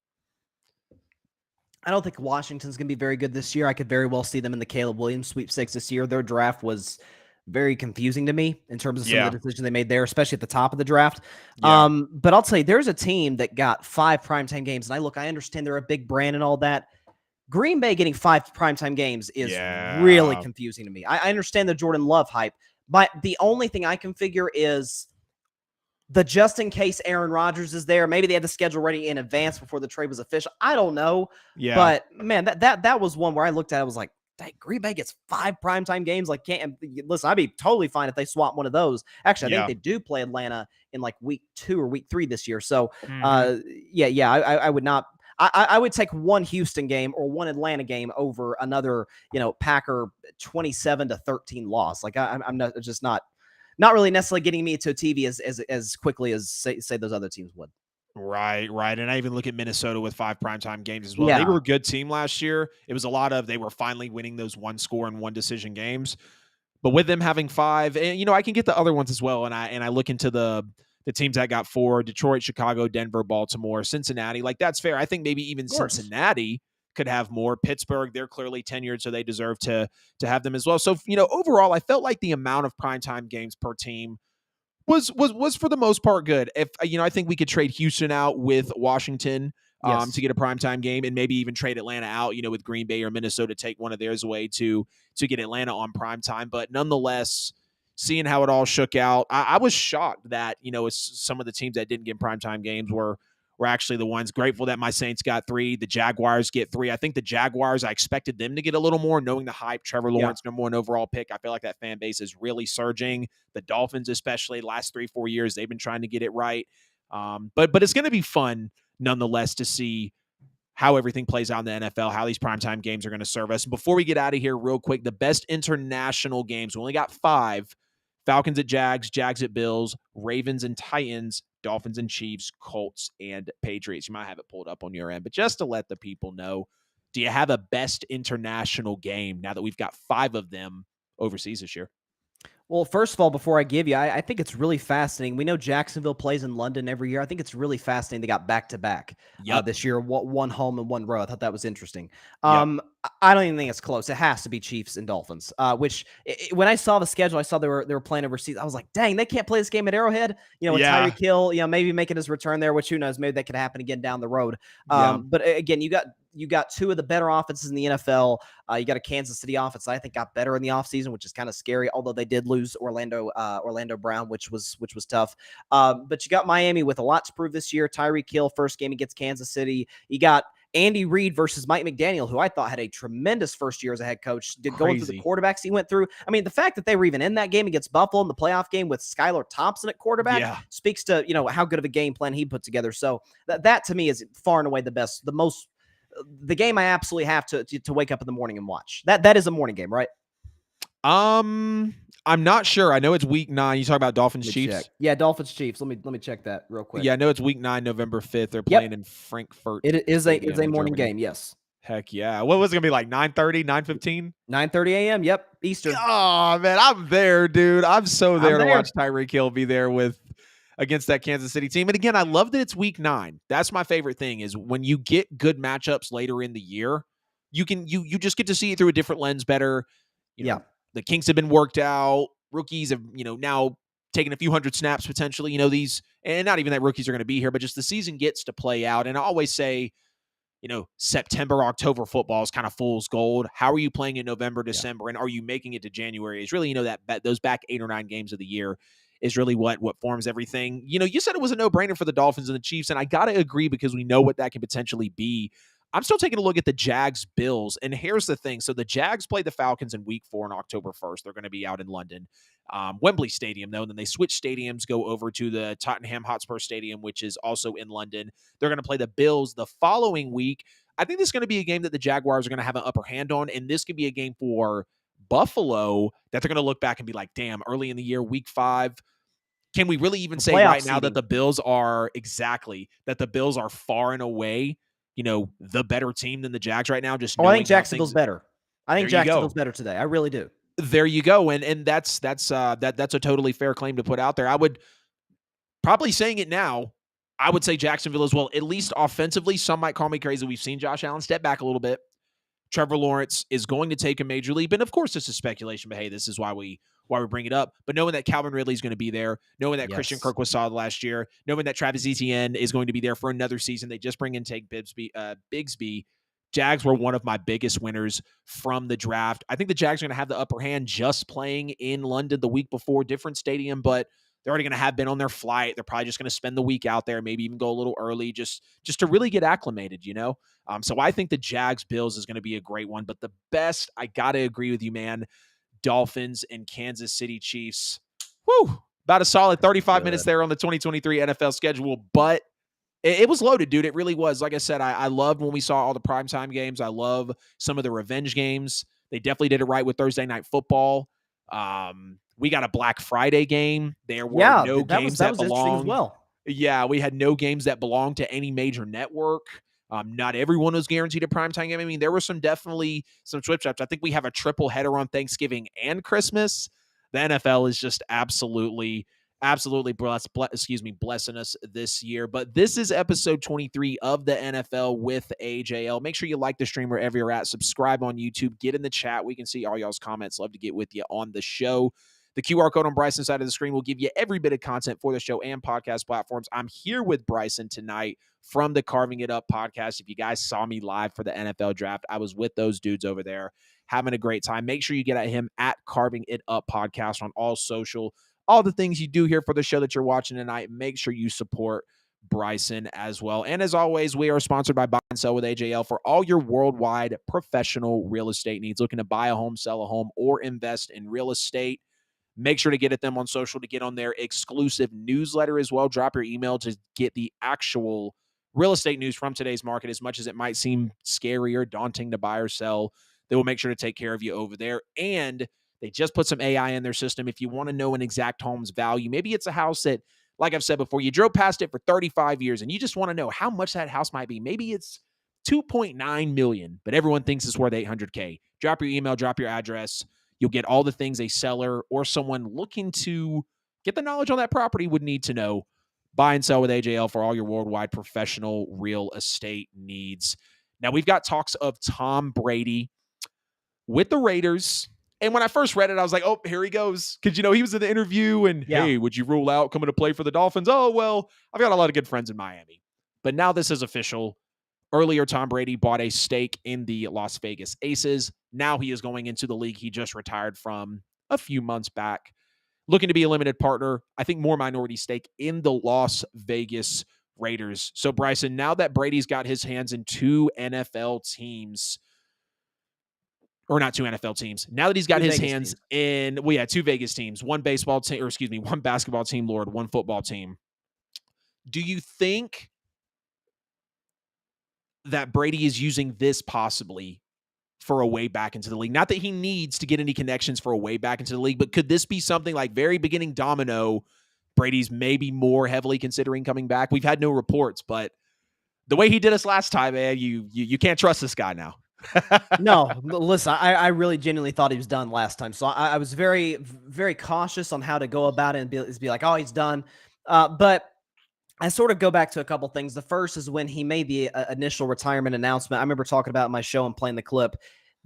I don't think Washington's going to be very good this year. I could very well see them in the Caleb Williams sweepstakes this year. Their draft was very confusing to me in terms of some of Yeah. the decisions they made there, especially at the top of the draft. Yeah. But I'll tell you, there's a team that got 5 primetime games, and I understand they're a big brand and all that. Green Bay getting 5 primetime games is really Yeah. confusing to me. I understand the Jordan Love hype, but the only thing I can figure is the just in case Aaron Rodgers is there. Maybe they had the schedule ready in advance before the trade was official. I don't know. Yeah. But man, that was one where I looked at it, I was like, dang, Green Bay gets 5 primetime games. Like, can't listen, I'd be totally fine if they swap one of those. Actually, I think Yeah. they do play Atlanta in like week 2 or week 3 this year. So Mhm. I would not. I would take one Houston game or one Atlanta game over another, Packer 27-13 loss. Like I'm not just not really necessarily getting me to a TV as quickly as say those other teams would. Right, right. And I even look at Minnesota with 5 primetime games as well. They Yeah, were a good team last year. It was a lot of they were finally winning those one score and one decision games. But with them having 5, and I can get the other ones as well. And I look into the teams that got 4: Detroit, Chicago, Denver, Baltimore, Cincinnati. Like that's fair. I think maybe even of course. Cincinnati could have more. Pittsburgh, they're clearly tenured, so they deserve to have them as well. So overall, I felt like the amount of primetime games per team was for the most part good. If I think we could trade Houston out with Washington Yes. to get a primetime game, and maybe even trade Atlanta out, with Green Bay or Minnesota, take one of theirs away to get Atlanta on primetime. But nonetheless, seeing how it all shook out, I was shocked that some of the teams that didn't get primetime games were actually the ones. Grateful that my Saints got 3, the Jaguars get 3. I think the Jaguars, I expected them to get a little more, knowing the hype. Trevor Yeah. Lawrence, number 1 overall pick. I feel like that fan base is really surging. The Dolphins, especially last 3-4 years, they've been trying to get it right. But it's going to be fun nonetheless to see how everything plays out in the NFL, how these primetime games are going to serve us. And before we get out of here, real quick, the best international games. We only got 5. Falcons at Jags, Jags at Bills, Ravens and Titans, Dolphins and Chiefs, Colts and Patriots. You might have it pulled up on your end, but just to let the people know, do you have a best international game now that we've got 5 of them overseas this year? Well, first of all, before I give you, I think it's really fascinating. We know Jacksonville plays in London every year. I think it's really fascinating they got back-to-back Yep. this year, one home and one row. I thought that was interesting. Yep. I don't even think it's close. It has to be Chiefs and Dolphins, which when I saw the schedule, I saw they were playing overseas. I was like, dang, they can't play this game at Arrowhead. With Yeah. Tyreek Hill, maybe making his return there, which who knows, maybe that could happen again down the road. Yeah. But again, you got you got two of the better offenses in the NFL. You got a Kansas City offense that I think got better in the offseason, which is kind of scary, although they did lose Orlando Brown, which was tough. But you got Miami with a lot to prove this year. Tyreek Hill, first game against Kansas City. You got Andy Reid versus Mike McDaniel, who I thought had a tremendous first year as a head coach. Going through the quarterbacks he went through. I mean, the fact that they were even in that game against Buffalo in the playoff game with Skylar Thompson at quarterback speaks to, how good of a game plan he put together. So that to me is far and away the game I absolutely have to wake up in the morning and watch. That is a morning game, right? I'm not sure. I know it's week 9. You talk about Dolphins Chiefs? Check. Yeah, Dolphins Chiefs. Let me check that real quick. Yeah, I know it's week 9, November 5th. They're playing in Frankfurt. It is a morning game, yes. Heck yeah. What was it going to be like, 9:30, 9:15? 9:30 a.m., yep, Eastern. Oh, man, I'm there, dude. I'm so there to watch Tyreek Hill be there against that Kansas City team. And again, I love that it's week 9. That's my favorite thing is when you get good matchups later in the year, you just get to see it through a different lens better. You know, the kinks have been worked out. Rookies have, now taken a few hundred snaps potentially, these, and not even that rookies are going to be here, but just the season gets to play out. And I always say, September, October football is kind of fool's gold. How are you playing in November, December, and are you making it to January? It's really, those back 8 or 9 games of the year is really what forms everything. You said it was a no-brainer for the Dolphins and the Chiefs, and I got to agree because we know what that can potentially be. I'm still taking a look at the Jags-Bills, and here's the thing. So the Jags play the Falcons in week 4 on October 1st. They're going to be out in London. Wembley Stadium, though, and then they switch stadiums, go over to the Tottenham Hotspur Stadium, which is also in London. They're going to play the Bills the following week. I think this is going to be a game that the Jaguars are going to have an upper hand on, and this could be a game for Buffalo that they're going to look back and be like, damn, early in the year, week 5, can we really even say right now that the Bills are far and away, the better team than the Jags right now? Just I think Jacksonville's better. I think Jacksonville's better today. I really do. There you go. And that's a totally fair claim to put out there. I would probably saying it now. I would say Jacksonville as well, at least offensively. Some might call me crazy. We've seen Josh Allen step back a little bit. Trevor Lawrence is going to take a major leap. And of course, this is speculation, but hey, this is why we bring it up. But knowing that Calvin Ridley is going to be there, knowing that Christian Kirk was solid last year, knowing that Travis Etienne is going to be there for another season. They just bring in Bigsby. Jags were one of my biggest winners from the draft. I think the Jags are going to have the upper hand just playing in London the week before, different stadium, but they're already going to have been on their flight. They're probably just going to spend the week out there, maybe even go a little early just to really get acclimated, So I think the Jags-Bills is going to be a great one. But the best, I got to agree with you, man, Dolphins and Kansas City Chiefs. Whew, about a solid 35 minutes there on the 2023 NFL schedule. But it was loaded, dude. It really was. Like I said, I loved when we saw all the primetime games. I love some of the revenge games. They definitely did it right with Thursday Night Football. We got a Black Friday game. There were no games that belonged. As well. Yeah, we had no games that belonged to any major network. Not everyone was guaranteed a primetime game. I mean, there were definitely some switch-ups. I think we have a triple header on Thanksgiving and Christmas. The NFL is just absolutely blessing us this year. But this is episode 23 of the NFL with AJL. Make sure you like the stream wherever you're at. Subscribe on YouTube. Get in the chat. We can see all y'all's comments. Love to get with you on the show. The QR code on Bryson's side of the screen will give you every bit of content for the show and podcast platforms. I'm here with Bryson tonight from the Carving It Up podcast. If you guys saw me live for the NFL draft, I was with those dudes over there having a great time. Make sure you get at him at Carving It Up podcast on all social. All the things you do here for the show that you're watching tonight, make sure you support Bryson as well. And as always, we are sponsored by Buy and Sell with AJL for all your worldwide professional real estate needs. Looking to buy a home, sell a home, or invest in real estate, make sure to get at them on social to get on their exclusive newsletter as well. Drop your email to get the actual real estate news from today's market. As much as it might seem scary or daunting to buy or sell, they will make sure to take care of you over there. And they just put some AI in their system. If you want to know an exact home's value, maybe it's a house that, like I've said before, you drove past it for 35 years and you just want to know how much that house might be. Maybe it's $2.9 million, but everyone thinks it's worth $800K. Drop your email, drop your address. You'll get all the things a seller or someone looking to get the knowledge on that property would need to know. Buy and Sell with AJL for all your worldwide professional real estate needs. Now, we've got talks of Tom Brady with the Raiders. And when I first read it, I was like, oh, here he goes. Because, he was in the interview and, hey, would you rule out coming to play for the Dolphins? Oh, well, I've got a lot of good friends in Miami. But now this is official. Earlier, Tom Brady bought a stake in the Las Vegas Aces. Now he is going into the league he just retired from a few months back, looking to be a limited partner, I think more minority stake in the Las Vegas Raiders. So, Bryson, now that Brady's got his hands in two NFL teams, or not two NFL teams, now that he's got his hands in, two Vegas teams, one basketball team, one football team. Do you think that Brady is using this possibly for a way back into the league? Not that he needs to get any connections for a way back into the league, but could this be something like very beginning domino? Brady's maybe more heavily considering coming back. We've had no reports, but the way he did us last time, man, you can't trust this guy now. No, listen, I really genuinely thought he was done last time. So I was very, very cautious on how to go about it and be like, oh, he's done. But I sort of go back to a couple things. The first is when he made the initial retirement announcement. I remember talking about it in my show and playing the clip.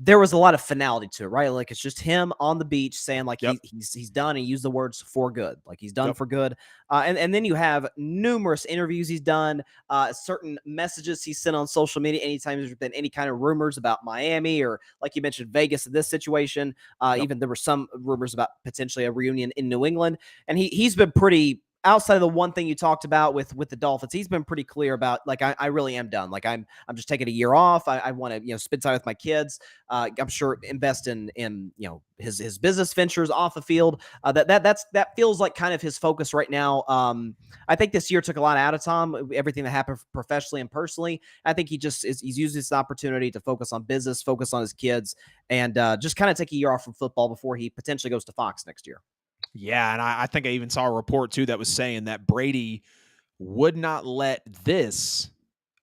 There was a lot of finality to it, right? Like it's just him on the beach saying like he's done. And he used the words for good, like he's done for good. And then you have numerous interviews he's done, certain messages he sent on social media anytime there's been any kind of rumors about Miami or like you mentioned Vegas in this situation. Even there were some rumors about potentially a reunion in New England, and he's been pretty. Outside of the one thing you talked about with the Dolphins, he's been pretty clear about like I really am done. Like I'm just taking a year off. I want to spend time with my kids. I'm sure invest in his business ventures off the field. That feels like kind of his focus right now. I think this year took a lot out of Tom. Everything that happened professionally and personally. I think he's using this opportunity to focus on business, focus on his kids, and just kind of take a year off from football before he potentially goes to Fox next year. Yeah, and I think I even saw a report too that was saying that Brady would not let this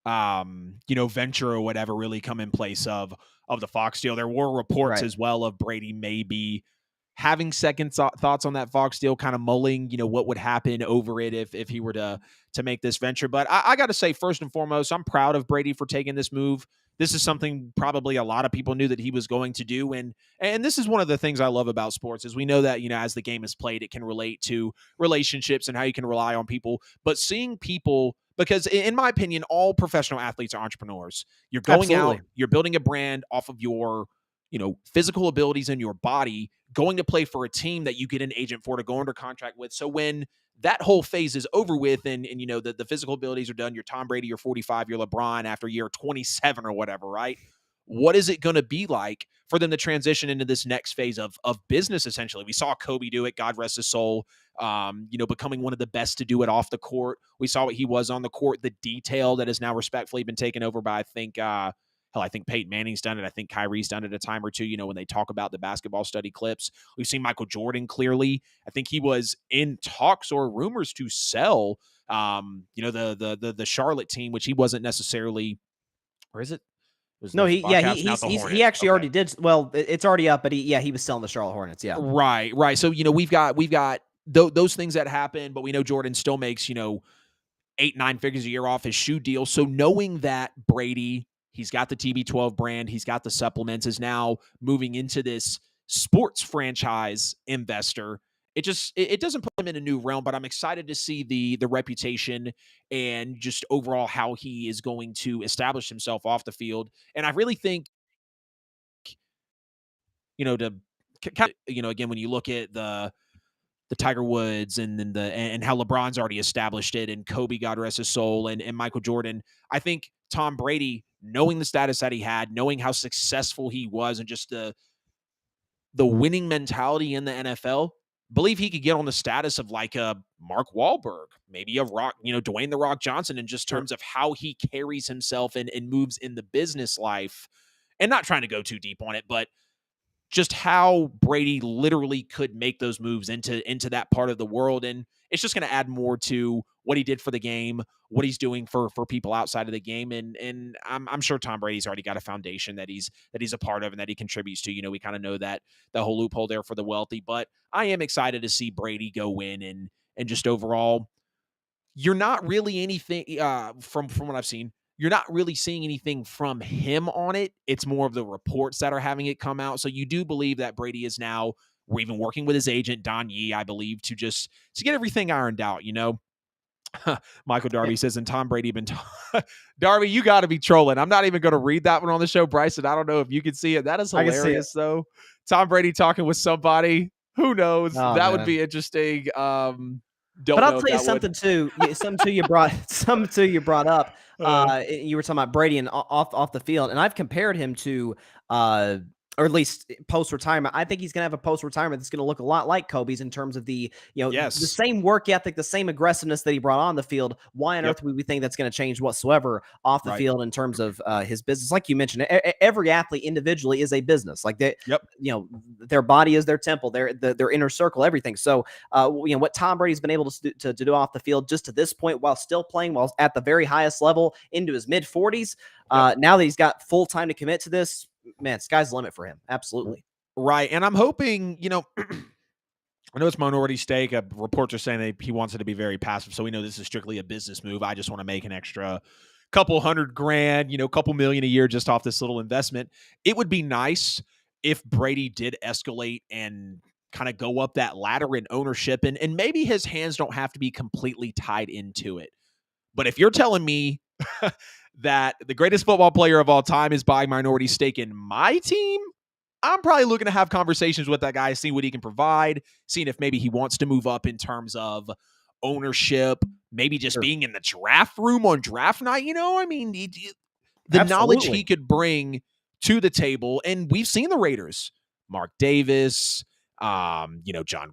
venture or whatever really come in place of the Fox deal. There were reports as well of Brady maybe having second thoughts on that Fox deal, kind of mulling, what would happen over it if he were to make this venture. But I got to say, first and foremost, I'm proud of Brady for taking this move. This is something probably a lot of people knew that he was going to do. And this is one of the things I love about sports is we know that, as the game is played, it can relate to relationships and how you can rely on people. But seeing people, because in my opinion, all professional athletes are entrepreneurs. You're going out, you're building a brand off of your, physical abilities in your body, going to play for a team that you get an agent for to go under contract with. So when that whole phase is over with and the physical abilities are done, you're Tom Brady, you're 45, you're LeBron after year 27 or whatever, right? What is it going to be like for them to transition into this next phase of business, essentially? We saw Kobe do it, God rest his soul, becoming one of the best to do it off the court. We saw what he was on the court, the detail that has now respectfully been taken over by, I think Peyton Manning's done it. I think Kyrie's done it a time or two, when they talk about the basketball study clips. We've seen Michael Jordan clearly. I think he was in talks or rumors to sell, the Charlotte team, which he wasn't necessarily, or is it? No, he actually already did. Well, it's already up, but he was selling the Charlotte Hornets. Yeah. Right. So, we've got those things that happen, but we know Jordan still makes, 8-9 figures a year off his shoe deal. So knowing that Brady, he's got the TB12 brand, he's got the supplements, is now moving into this sports franchise investor. It doesn't put him in a new realm, but I'm excited to see the reputation and just overall how he is going to establish himself off the field. And I really think, again, when you look at the Tiger Woods and then and how LeBron's already established it, and Kobe, God rest his soul, and Michael Jordan, I think Tom Brady, knowing the status that he had, knowing how successful he was, and just the winning mentality in the NFL, believe he could get on the status of like a Mark Wahlberg, maybe a Rock, Dwayne The Rock Johnson, in just terms of how he carries himself and moves in the business life. And not trying to go too deep on it, but just how Brady literally could make those moves into that part of the world. And it's just going to add more to what he did for the game, what he's doing for people outside of the game. And I'm sure Tom Brady's already got a foundation that he's a part of and that he contributes to. We kind of know that the whole loophole there for the wealthy, but I am excited to see Brady go in and just overall, you're not really anything from what I've seen. You're not really seeing anything from him on it. It's more of the reports that are having it come out. So you do believe that Brady is now, we're even working with his agent, Don Yee, I believe, to get everything ironed out, Michael Darby says, and Tom Brady been Darby, you got to be trolling. I'm not even going to read that one on the show, Bryson. I don't know if you can see it. That is I can see it. hilarious, though. Tom Brady talking with somebody. Who knows? Oh, that would man. be interesting. Don't But I'll know if tell you that would. something too. Something too you brought. Something too you brought up. You were talking about Brady and off the field, and I've compared him to, uh, or at least post retirement. I think he's going to have a post retirement that's going to look a lot like Kobe's in terms of the the Yes. same work ethic, the same aggressiveness that he brought on the field. Why on Yep. earth would we think that's going to change whatsoever off the Right. field in terms of his business? Like you mentioned, every athlete individually is a business. Like they, Yep. their body is their temple, their inner circle, everything. So what Tom Brady's been able to do off the field just to this point while still playing, while at the very highest level into his mid 40s. Now that he's got full time to commit to this, man, sky's the limit for him. Absolutely. Right. And I'm hoping, I know it's minority stake. Reports are saying that he wants it to be very passive. So we know this is strictly a business move. I just want to make an extra couple $100,000, couple million a year just off this little investment. It would be nice if Brady did escalate and kind of go up that ladder in ownership, and maybe his hands don't have to be completely tied into it. But if you're telling me that the greatest football player of all time is buying minority stake in my team, I'm probably looking to have conversations with that guy, see what he can provide, seeing if maybe he wants to move up in terms of ownership, maybe just being in the draft room on draft night. The knowledge he could bring to the table. And we've seen the Raiders, Mark Davis, John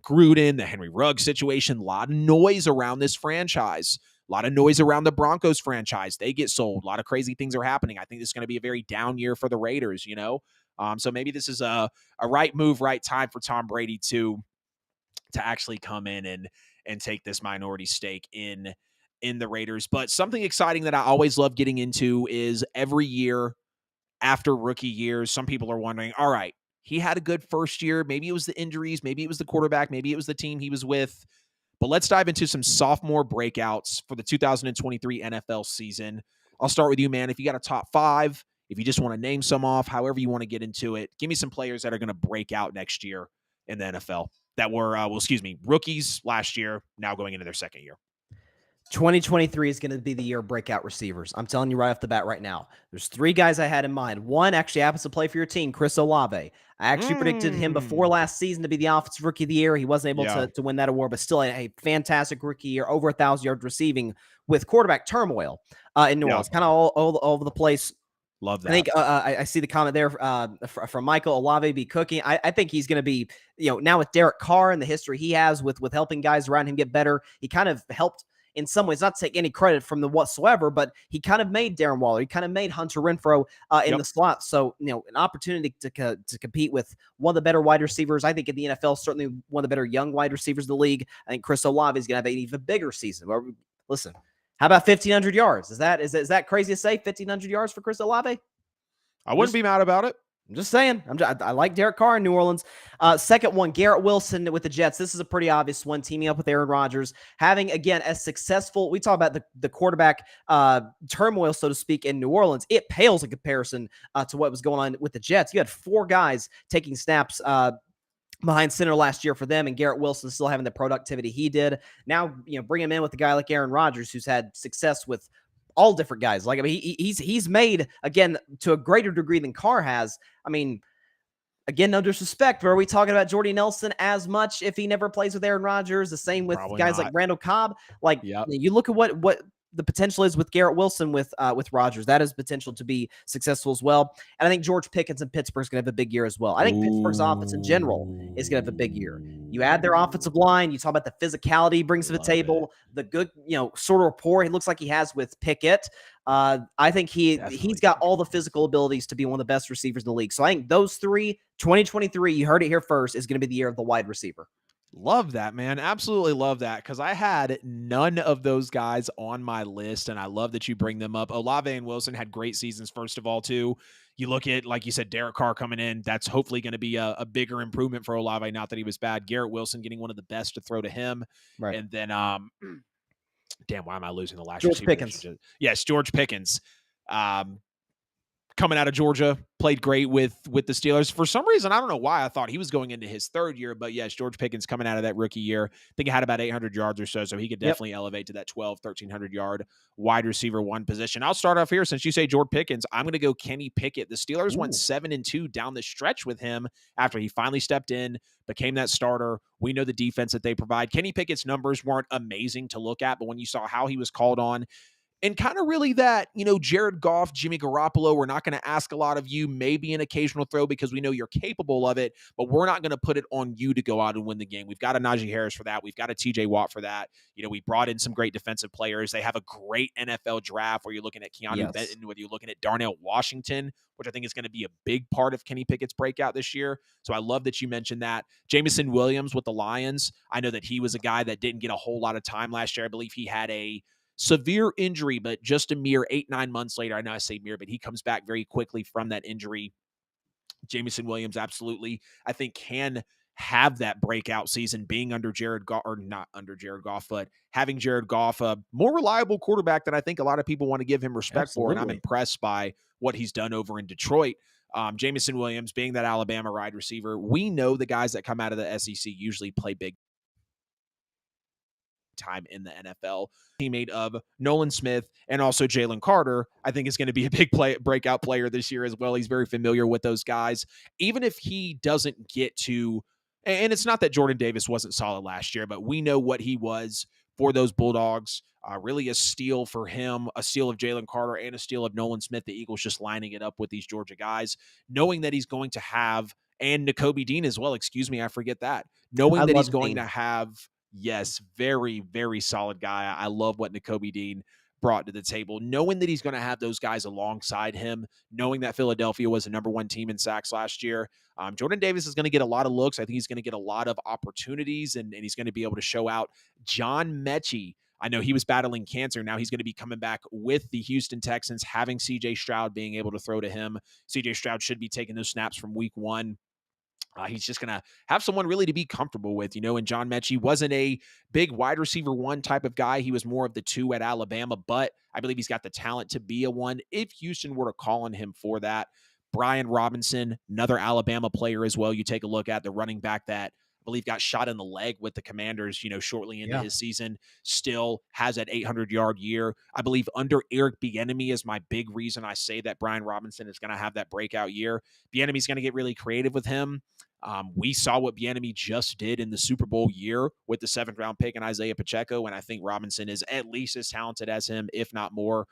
Gruden, the Henry Ruggs situation, a lot of noise around this franchise. A lot of noise around the Broncos franchise. They get sold. A lot of crazy things are happening. I think this is going to be a very down year for the Raiders, So maybe this is a right move, right time for Tom Brady to actually come in and take this minority stake in the Raiders. But something exciting that I always love getting into is every year after rookie years, some people are wondering, all right, he had a good first year. Maybe it was the injuries. Maybe it was the quarterback. Maybe it was the team he was with. But let's dive into some sophomore breakouts for the 2023 NFL season. I'll start with you, man. If you got a top 5, if you just want to name some off, however you want to get into it, give me some players that are going to break out next year in the NFL that were, rookies last year, now going into their second year. 2023 is going to be the year of breakout receivers. I'm telling you right off the bat right now. There's 3 guys I had in mind. One actually happens to play for your team, Chris Olave. I actually predicted him before last season to be the Offensive Rookie of the Year. He wasn't able to win that award, but still a fantastic rookie year, over 1,000 yards receiving with quarterback turmoil in New Orleans. Kind of all over the place. Love that. I think I see the comment there from Michael. Olave be cooking. I think he's going to be, now with Derek Carr and the history he has with helping guys around him get better, he kind of helped in some ways, not to take any credit from them whatsoever, but he kind of made Darren Waller. He kind of made Hunter Renfrow in the slot. So, an opportunity to compete with one of the better wide receivers, I think, in the NFL, certainly one of the better young wide receivers in the league. I think Chris Olave is going to have an even bigger season. Listen, how about 1,500 yards? Is that crazy to say, 1,500 yards for Chris Olave? I wouldn't be mad about it. I'm just saying. I like Derek Carr in New Orleans. Second one, Garrett Wilson with the Jets. This is a pretty obvious one, teaming up with Aaron Rodgers. Having, again, a successful, we talk about the quarterback turmoil, so to speak, in New Orleans. It pales in comparison to what was going on with the Jets. You had 4 guys taking snaps behind center last year for them, and Garrett Wilson still having the productivity he did. Now, bring him in with a guy like Aaron Rodgers, who's had success with all different guys. Like, I mean, he's made, again, to a greater degree than Carr has. I mean, again, no disrespect, but are we talking about Jordy Nelson as much if he never plays with Aaron Rodgers? The same with Probably guys not. like Randall Cobb. Like, you look at what the potential is with Garrett Wilson with Rodgers. That has potential to be successful as well. And I think George Pickens in Pittsburgh is going to have a big year as well. I think Pittsburgh's offense in general is going to have a big year. You add their offensive line, you talk about the physicality he brings to the table, the good, sort of rapport he looks like he has with Pickett. I think he's got all the physical abilities to be one of the best receivers in the league. So I think those 3, 2023, you heard it here first, is going to be the year of the wide receiver. Love that, man. Absolutely love that, because I had none of those guys on my list, and I love that you bring them up. Olave and Wilson had great seasons, first of all, too. You look at, like you said, Derek Carr coming in. That's hopefully going to be a bigger improvement for Olave, not that he was bad. Garrett Wilson getting one of the best to throw to him. Right. And then, damn, why am I losing the last George Pickens. Yes, George Pickens. Coming out of Georgia, played great with the Steelers. For some reason, I don't know why I thought he was going into his third year, but yes, George Pickens coming out of that rookie year, I think he had about 800 yards or so he could definitely elevate to that 1,300 yard wide receiver one position. I'll start off here. Since you say George Pickens, I'm going to go Kenny Pickett. The Steelers went 7-2 down the stretch with him after he finally stepped in, became that starter. We know the defense that they provide. Kenny Pickett's numbers weren't amazing to look at, but when you saw how he was called on, and kind of really that, Jared Goff, Jimmy Garoppolo, we're not going to ask a lot of you, maybe an occasional throw because we know you're capable of it, but we're not going to put it on you to go out and win the game. We've got a Najee Harris for that. We've got a TJ Watt for that. We brought in some great defensive players. They have a great NFL draft where you're looking at Keanu Benton, whether you're looking at Darnell Washington, which I think is going to be a big part of Kenny Pickett's breakout this year. So I love that you mentioned that. Jameson Williams with the Lions. I know that he was a guy that didn't get a whole lot of time last year. I believe he had a severe injury, but just a mere 8-9 months later, I know I say mere, but he comes back very quickly from that injury. Jameson Williams absolutely, I think, can have that breakout season being under Jared Goff, or not under Jared Goff, but having Jared Goff, a more reliable quarterback that I think a lot of people want to give him respect for, and I'm impressed by what he's done over in Detroit. Jameson Williams being that Alabama wide receiver, we know the guys that come out of the SEC usually play big time in the NFL. Teammate of Nolan Smith and also Jalen Carter, I think is going to be a big breakout player this year as well. He's very familiar with those guys. Even if he doesn't get to, and it's not that Jordan Davis wasn't solid last year, but we know what he was for those Bulldogs. Really a steal for him, a steal of Jalen Carter and a steal of Nolan Smith. The Eagles just lining it up with these Georgia guys, knowing that he's going to have, and Nakobe Dean as well, excuse me, I forget that. Knowing that he's going to have, yes, very, very solid guy. I love what Nakobe Dean brought to the table. Knowing that he's going to have those guys alongside him, knowing that Philadelphia was the number one team in sacks last year, Jordan Davis is going to get a lot of looks. I think he's going to get a lot of opportunities, and he's going to be able to show out. John Mechie, I know he was battling cancer. Now he's going to be coming back with the Houston Texans, having C.J. Stroud being able to throw to him. C.J. Stroud should be taking those snaps from week one. He's just going to have someone really to be comfortable with, and John Mechie wasn't a big wide receiver one type of guy. He was more of the two at Alabama, but I believe he's got the talent to be a one if Houston were to call on him for that. Brian Robinson, another Alabama player as well. You take a look at the running back that I believe got shot in the leg with the Commanders, shortly into his season, still has that 800-yard year. I believe under Eric Bieniemy is my big reason I say that Brian Robinson is going to have that breakout year. Bieniemy's going to get really creative with him. We saw what Bieniemy just did in the Super Bowl year with the 7th-round pick in Isaiah Pacheco, and I think Robinson is at least as talented as him, if not more.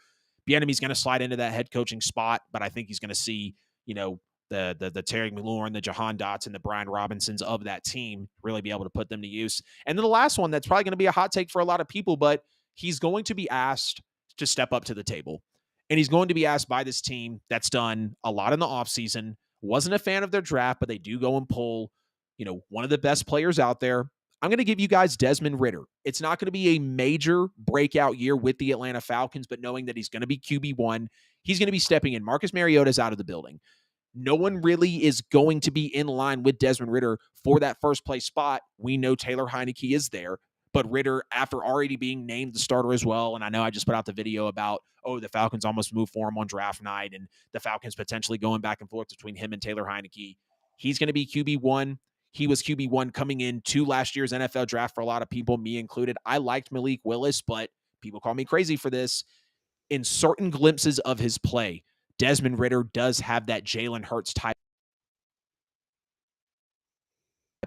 Bieniemy's going to slide into that head coaching spot, but I think he's going to see, the Terry McLaurin, the Jahan Dotson, the Brian Robinsons of that team really be able to put them to use. And then the last one that's probably going to be a hot take for a lot of people, but he's going to be asked to step up to the table. And he's going to be asked by this team that's done a lot in the offseason, wasn't a fan of their draft, but they do go and pull, one of the best players out there. I'm going to give you guys Desmond Ridder. It's not going to be a major breakout year with the Atlanta Falcons, but knowing that he's going to be QB1, he's going to be stepping in. Marcus Mariota's out of the building. No one really is going to be in line with Desmond Ridder for that first place spot. We know Taylor Heineke is there, but Ridder, after already being named the starter as well, and I know I just put out the video about, the Falcons almost moved for him on draft night, and the Falcons potentially going back and forth between him and Taylor Heineke. He's going to be QB1. He was QB1 coming into last year's NFL draft for a lot of people, me included. I liked Malik Willis, but people call me crazy for this. In certain glimpses of his play, Desmond Ridder does have that Jalen Hurts type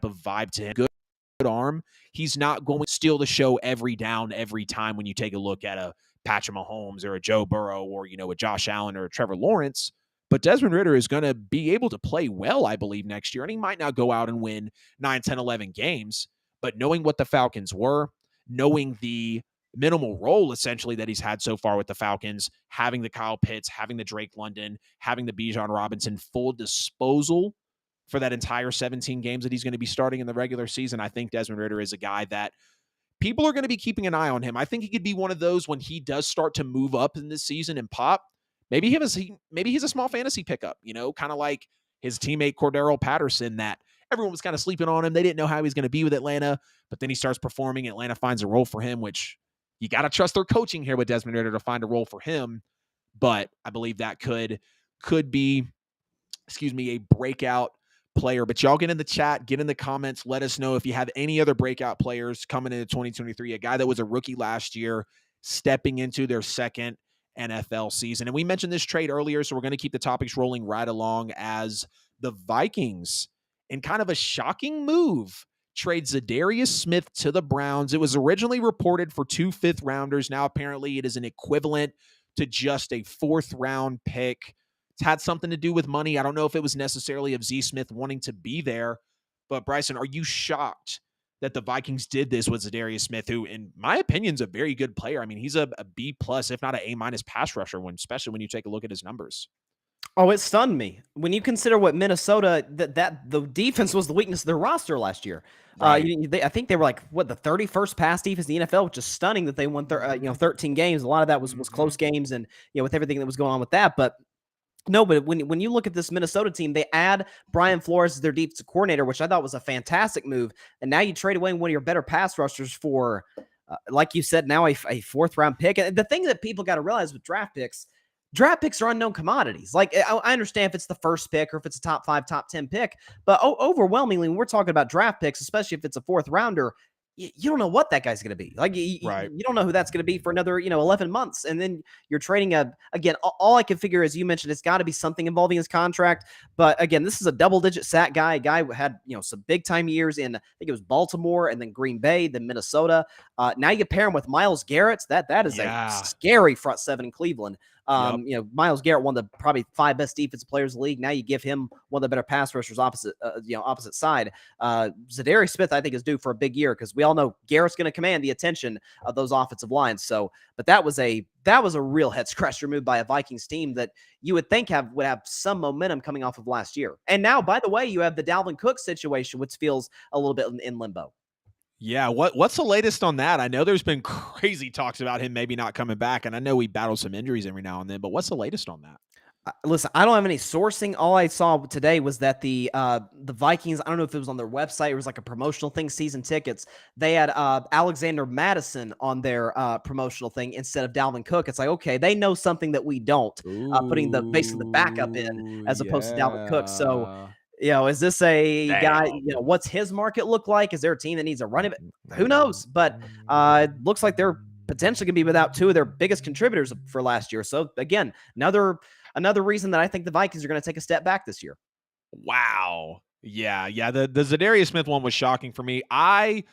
of vibe to him. Good arm. He's not going to steal the show every down, every time when you take a look at a Patrick Mahomes or a Joe Burrow or, a Josh Allen or a Trevor Lawrence. But Desmond Ridder is going to be able to play well, I believe, next year. And he might not go out and win 9, 10, 11 games. But knowing what the Falcons were, knowing the minimal role, essentially, that he's had so far with the Falcons, having the Kyle Pitts, having the Drake London, having the Bijan Robinson full disposal for that entire 17 games that he's going to be starting in the regular season, I think Desmond Ridder is a guy that people are going to be keeping an eye on him. I think he could be one of those when he does start to move up in this season and pop. Maybe he's a small fantasy pickup, kind of like his teammate Cordero Patterson that everyone was kind of sleeping on him. They didn't know how he was going to be with Atlanta, but then he starts performing. Atlanta finds a role for him, which you got to trust their coaching here with Desmond Ridder to find a role for him. But I believe that could be a breakout player. But y'all get in the chat, get in the comments, let us know if you have any other breakout players coming into 2023, a guy that was a rookie last year stepping into their second NFL season. And we mentioned this trade earlier, so we're going to keep the topics rolling right along as the Vikings, in kind of a shocking move, trade Zadarius Smith to the Browns. It was originally reported for 2 fifth-rounders. Now apparently it is an equivalent to just a 4th-round pick. It's had something to do with money. I don't know if it was necessarily of Z Smith wanting to be there, but Bryson, are you shocked that the Vikings did this with Zadarius Smith, who, in my opinion, is a very good player? I mean, he's a B plus, if not an A minus pass rusher, especially when you take a look at his numbers. Oh, it stunned me when you consider what Minnesota that the defense was the weakness of their roster last year. Right. I think they were like the 31st pass defense in the NFL, which is stunning that they won 13 games. A lot of that was close games, and with everything that was going on with that, but. No, but when you look at this Minnesota team, they add Brian Flores as their defensive coordinator, which I thought was a fantastic move. And now you trade away one of your better pass rushers for, like you said, now a 4th-round pick. And the thing that people got to realize with draft picks are unknown commodities. Like, I understand if it's the first pick or if it's a top 5, top 10 pick, but overwhelmingly, when we're talking about draft picks, especially if it's a 4th-rounder, you don't know what that guy's going to be. Like, you don't know who that's going to be for another, 11 months. And then you're trading again, all I can figure, as you mentioned, it's got to be something involving his contract. But again, this is a double-digit sack guy, a guy who had, some big-time years in, I think it was Baltimore and then Green Bay, then Minnesota. Now you pair him with Myles Garrett. That is a scary front seven in Cleveland. Myles Garrett, one of the probably 5 best defensive players in the league. Now you give him one of the better pass rushers opposite side. Zadarius Smith, I think, is due for a big year because we all know Garrett's going to command the attention of those offensive lines. So, but that was a real head scratcher move by a Vikings team that you would think would have some momentum coming off of last year. And now, by the way, you have the Dalvin Cook situation, which feels a little bit in limbo. Yeah, what's the latest on that? I know there's been crazy talks about him maybe not coming back, and I know we battle some injuries every now and then, but what's the latest on that? Listen, I don't have any sourcing. All I saw today was that the Vikings, I don't know if it was on their website, it was like a promotional thing, season tickets. They had Alexander Madison on their promotional thing instead of Dalvin Cook. It's like, okay, they know something that we don't, putting basically the backup in as opposed to Dalvin Cook. So, is this a guy, what's his market look like? Is there a team that needs a running back? Who knows? But it looks like they're potentially going to be without 2 of their biggest contributors for last year. So again, another reason that I think the Vikings are going to take a step back this year. Wow. Yeah. The Zadarius Smith one was shocking for me. I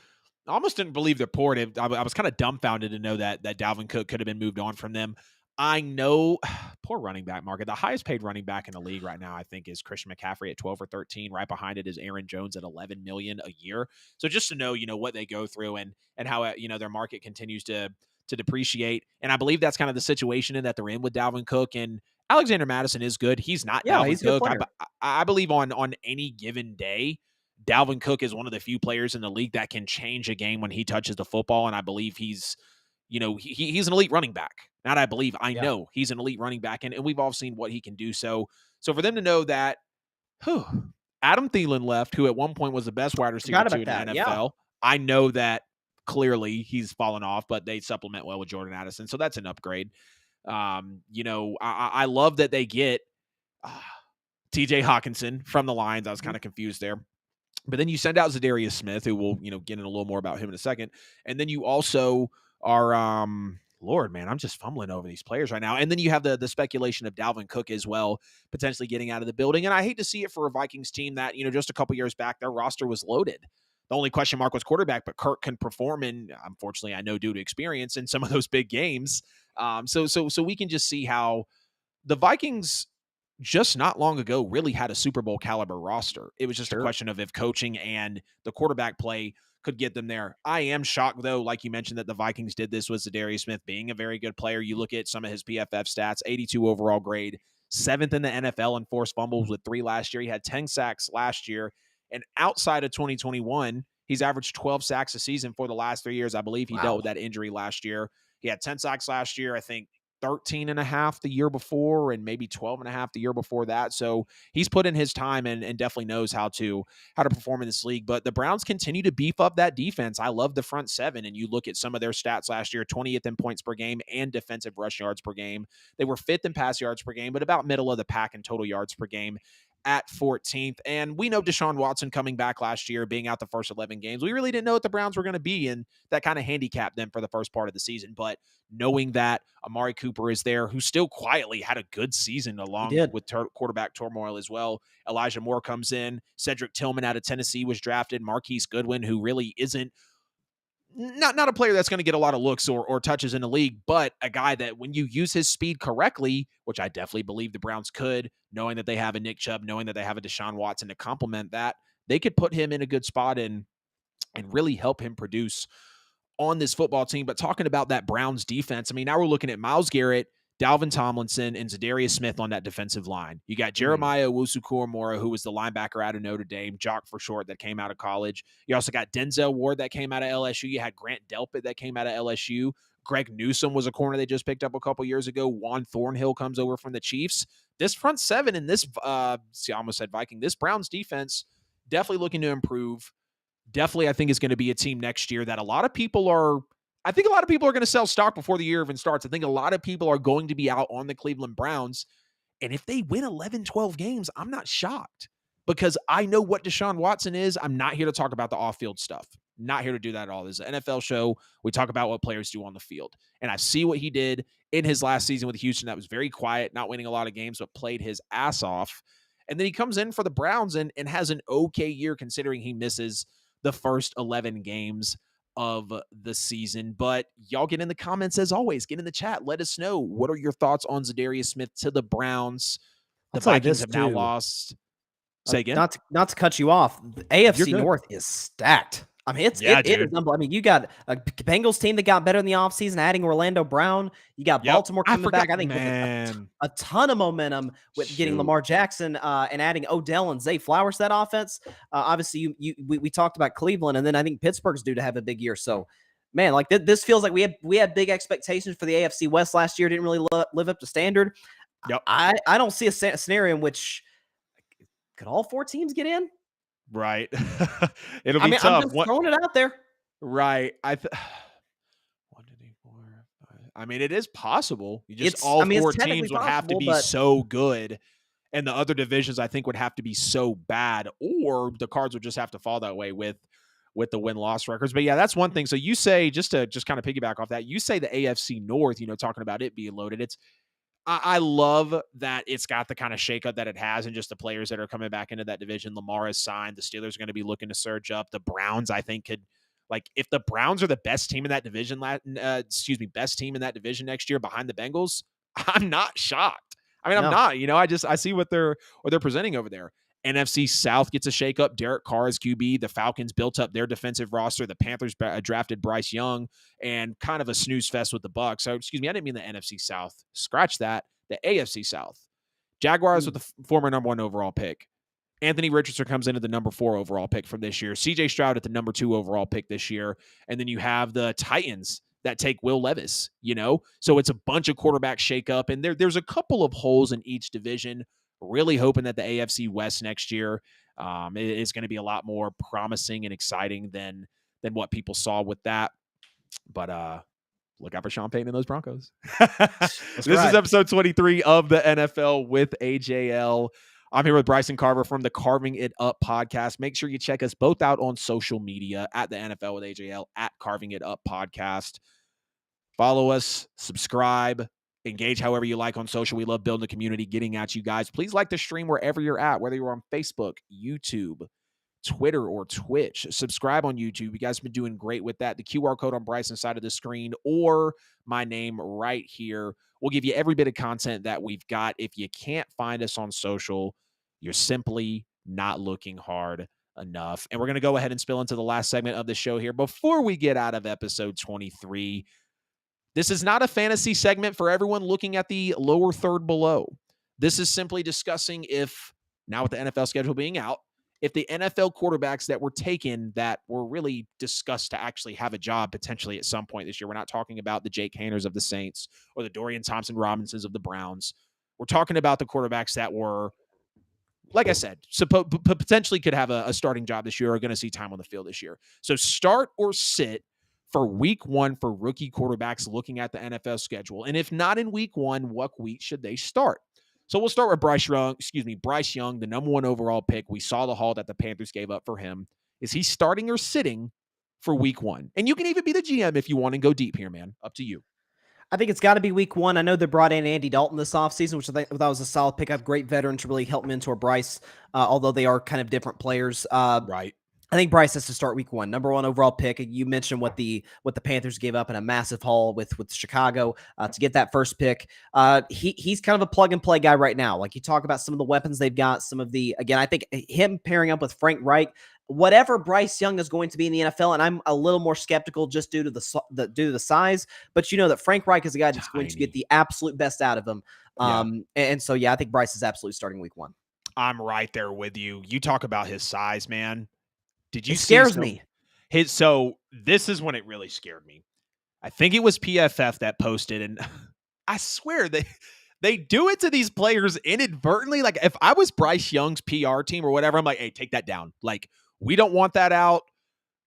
almost didn't believe the report. I was kind of dumbfounded to know that Dalvin Cook could have been moved on from them. I know, poor running back market. The highest paid running back in the league right now, I think, is Christian McCaffrey at 12 or 13. Right behind it is Aaron Jones at 11 million a year. So just to know, what they go through and how, their market continues to depreciate. And I believe that's kind of the situation in that they're in with Dalvin Cook. And Alexander Madison is good. He's not Dalvin Cook. I believe on any given day, Dalvin Cook is one of the few players in the league that can change a game when he touches the football. And I believe he's an elite running back. Not I believe, I know he's an elite running back, and we've all seen what he can do. So for them to know that, Adam Thielen left, who at one point was the best wide receiver in the NFL. Yeah. I know that clearly he's fallen off, but they supplement well with Jordan Addison, so that's an upgrade. I love that they get TJ Hawkinson from the Lions. I was kind of confused there. But then you send out Zadarius Smith, who we'll, get in a little more about him in a second. And then you also are, Lord, man, I'm just fumbling over these players right now. And then you have the speculation of Dalvin Cook as well, potentially getting out of the building. And I hate to see it for a Vikings team that, just a couple years back, their roster was loaded. The only question mark was quarterback, but Kirk can perform, and unfortunately, I know due to experience in some of those big games. So we can just see how the Vikings just not long ago really had a Super Bowl caliber roster. It was just a question of if coaching and the quarterback play could get them there. I am shocked, though, like you mentioned, that the Vikings did this with Zadarius Smith being a very good player. You look at some of his PFF stats, 82 overall grade, 7th in the NFL in forced fumbles with 3 last year. He had 10 sacks last year. And outside of 2021, he's averaged 12 sacks a season for the last 3 years. I believe he dealt with that injury last year. He had 10 sacks last year. I think 13 and a half the year before, and maybe 12 and a half the year before that. So he's put in his time and definitely knows how to perform in this league. But the Browns continue to beef up that defense. I love the front 7. And you look at some of their stats last year, 20th in points per game and defensive rush yards per game. They were 5th in pass yards per game, but about middle of the pack in total yards per game. at 14th. And we know Deshaun Watson coming back last year, being out the first 11 games. We really didn't know what the Browns were going to be, and that kind of handicapped them for the first part of the season. But knowing that Amari Cooper is there, who still quietly had a good season along with quarterback turmoil as well. Elijah Moore comes in. Cedric Tillman out of Tennessee was drafted. Marquise Goodwin, who really isn't not a player that's going to get a lot of looks or touches in the league, but a guy that when you use his speed correctly, which I definitely believe the Browns could, knowing that they have a Nick Chubb, knowing that they have a Deshaun Watson to complement that, they could put him in a good spot and really help him produce on this football team. But talking about that Browns defense, I mean, now we're looking at Myles Garrett, Dalvin Tomlinson, and Zadarius Smith on that defensive line. You got Jeremiah Owusu-Koramoah, who was the linebacker out of Notre Dame, Jock for short, that came out of college. You also got Denzel Ward that came out of LSU. You had Grant Delpit that came out of LSU. Greg Newsome was a corner they just picked up a couple years ago. Juan Thornhill comes over from the Chiefs. This front seven in this, I almost said Viking, this Browns defense definitely looking to improve. Definitely, I think is going to be a team next year that a lot of people are going to sell stock before the year even starts. I think a lot of people are going to be out on the Cleveland Browns. And if they win 11, 12 games, I'm not shocked because I know what Deshaun Watson is. I'm not here to talk about the off-field stuff. Not here to do that at all. This is an NFL show. We talk about what players do on the field. And I see what he did in his last season with Houston. That was very quiet, not winning a lot of games, but played his ass off. And then he comes in for the Browns and has an okay year considering he misses the first 11 games of the season. But y'all get in the comments as always. Get in the chat. Let us know. What are your thoughts on Zadarius Smith to the Browns? The Vikings have now lost. Say again? Not to cut you off. The AFC North is stacked. I mean, it is unbelievable. I mean, you got a Bengals team that got better in the offseason, adding Orlando Brown. You got Baltimore coming back, I think, with a ton of momentum with getting Lamar Jackson and adding Odell and Zay Flowers to that offense. Obviously, we talked about Cleveland, and then I think Pittsburgh's due to have a big year. So, man, like this feels like we had big expectations for the AFC West last year. Didn't really live up to standard. Yep. I don't see a scenario in which could all four teams get in. Right. It'll be tough. I'm just throwing it out there. Right. 1, 2, 3, 4, 5. I mean, it is possible. All four teams would have to be so good, and the other divisions I think would have to be so bad, or the cards would just have to fall that way with the win-loss records. But yeah, that's one thing. So you say, just kind of piggyback off that, you say the AFC North, talking about it being loaded. I love that it's got the kind of shakeup that it has and just the players that are coming back into that division. Lamar is signed. The Steelers are going to be looking to surge up. The Browns, I think, could, if the Browns are the best team in that division, best team in that division next year behind the Bengals, I'm not shocked. I mean, I'm not, I see what they're presenting over there. NFC South gets a shakeup. Derek Carr is QB. The Falcons built up their defensive roster. The Panthers drafted Bryce Young, and kind of a snooze fest with the Bucs. So, excuse me, I didn't mean the NFC South. Scratch that. The AFC South. Jaguars with the former number 1 overall pick. Anthony Richardson comes into the number 4 overall pick from this year. CJ Stroud at the number 2 overall pick this year. And then you have the Titans that take Will Levis, So it's a bunch of quarterback shakeup, and there's a couple of holes in each division. Really hoping that the AFC West next year is going to be a lot more promising and exciting than what people saw with that. But look out for Sean Payton and those Broncos. This is episode 23 of the NFL with AJL. I'm here with Bryson Carver from the Carving It Up podcast. Make sure you check us both out on social media at the NFL with AJL, at Carving It Up podcast. Follow us, subscribe, engage however you like on social. We love building a community, getting at you guys. Please like the stream wherever you're at, whether you're on Facebook, YouTube, Twitter, or Twitch. Subscribe on YouTube. You guys have been doing great with that. The QR code on Bryson's side of the screen or my name right here will give you every bit of content that we've got. If you can't find us on social, you're simply not looking hard enough. And we're going to go ahead and spill into the last segment of the show here before we get out of episode 23. This is not a fantasy segment for everyone looking at the lower third below. This is simply discussing if, now with the NFL schedule being out, if the NFL quarterbacks that were taken that were really discussed to actually have a job potentially at some point this year. We're not talking about the Jake Hanners of the Saints or the Dorian Thompson-Robinsons of the Browns. We're talking about the quarterbacks that were, like I said, potentially could have a starting job this year or going to see time on the field this year. So start or sit for week 1 for rookie quarterbacks looking at the NFL schedule. And if not in week 1, what week should they start? So we'll start with Bryce Young, the number 1 overall pick. We saw the haul that the Panthers gave up for him. Is he starting or sitting for week 1? And you can even be the GM if you want to go deep here, man. Up to you. I think it's got to be week 1. I know they brought in Andy Dalton this offseason, which I thought was a solid pickup. Great veteran to really help mentor Bryce, although they are kind of different players. Right. I think Bryce has to start week 1. Number 1 overall pick. You mentioned what the Panthers gave up in a massive haul with Chicago to get that first pick. He's kind of a plug and play guy right now. Like you talk about some of the weapons they've got, again, I think him pairing up with Frank Reich, whatever Bryce Young is going to be in the NFL, and I'm a little more skeptical just due to the size, but you know that Frank Reich is a guy that's going to get the absolute best out of him. And so, I think Bryce is absolutely starting week 1. I'm right there with you. You talk about his size, man. Did you see? It scares me. So this is when it really scared me. I think it was PFF that posted, and I swear they do it to these players inadvertently. Like if I was Bryce Young's PR team or whatever, I'm like, hey, take that down. Like we don't want that out.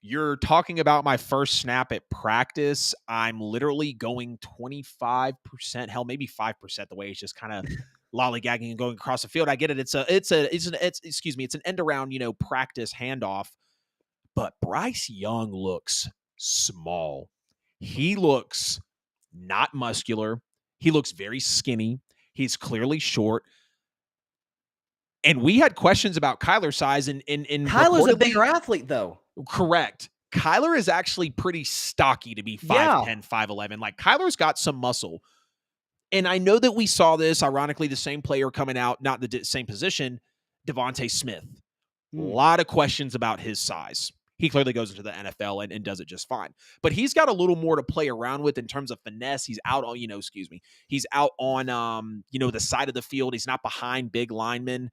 You're talking about my first snap at practice. I'm literally going 25%, hell, maybe 5%. The way it's just kind of lollygagging and going across the field. I get it. It's an end around, practice handoff. But Bryce Young looks small. He looks not muscular. He looks very skinny. He's clearly short. And we had questions about Kyler's size. And Kyler's a bigger athlete, though. Correct. Kyler is actually pretty stocky to be 5'10", 5'11". Like, Kyler's got some muscle. And I know that we saw this, ironically, the same player coming out, not the same position, Devontae Smith. A lot of questions about his size. He clearly goes into the NFL and does it just fine. But he's got a little more to play around with in terms of finesse. He's out on, he's out on, the side of the field. He's not behind big linemen.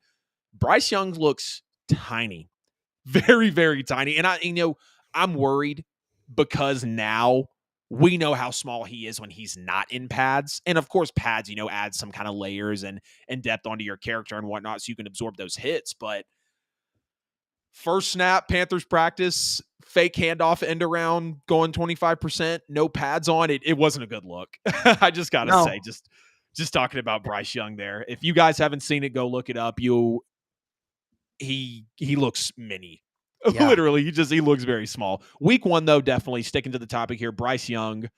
Bryce Young looks tiny, very, very tiny. And I'm worried because now we know how small he is when he's not in pads. And of course, pads, add some kind of layers and depth onto your character and whatnot so you can absorb those hits. But first snap, Panthers practice, fake handoff, end around, going 25%, no pads on it. It wasn't a good look. I just got to say, just talking about Bryce Young there. If you guys haven't seen it, go look it up. He looks mini. Yeah. Literally, he looks very small. Week 1, though, definitely sticking to the topic here. Bryce Young,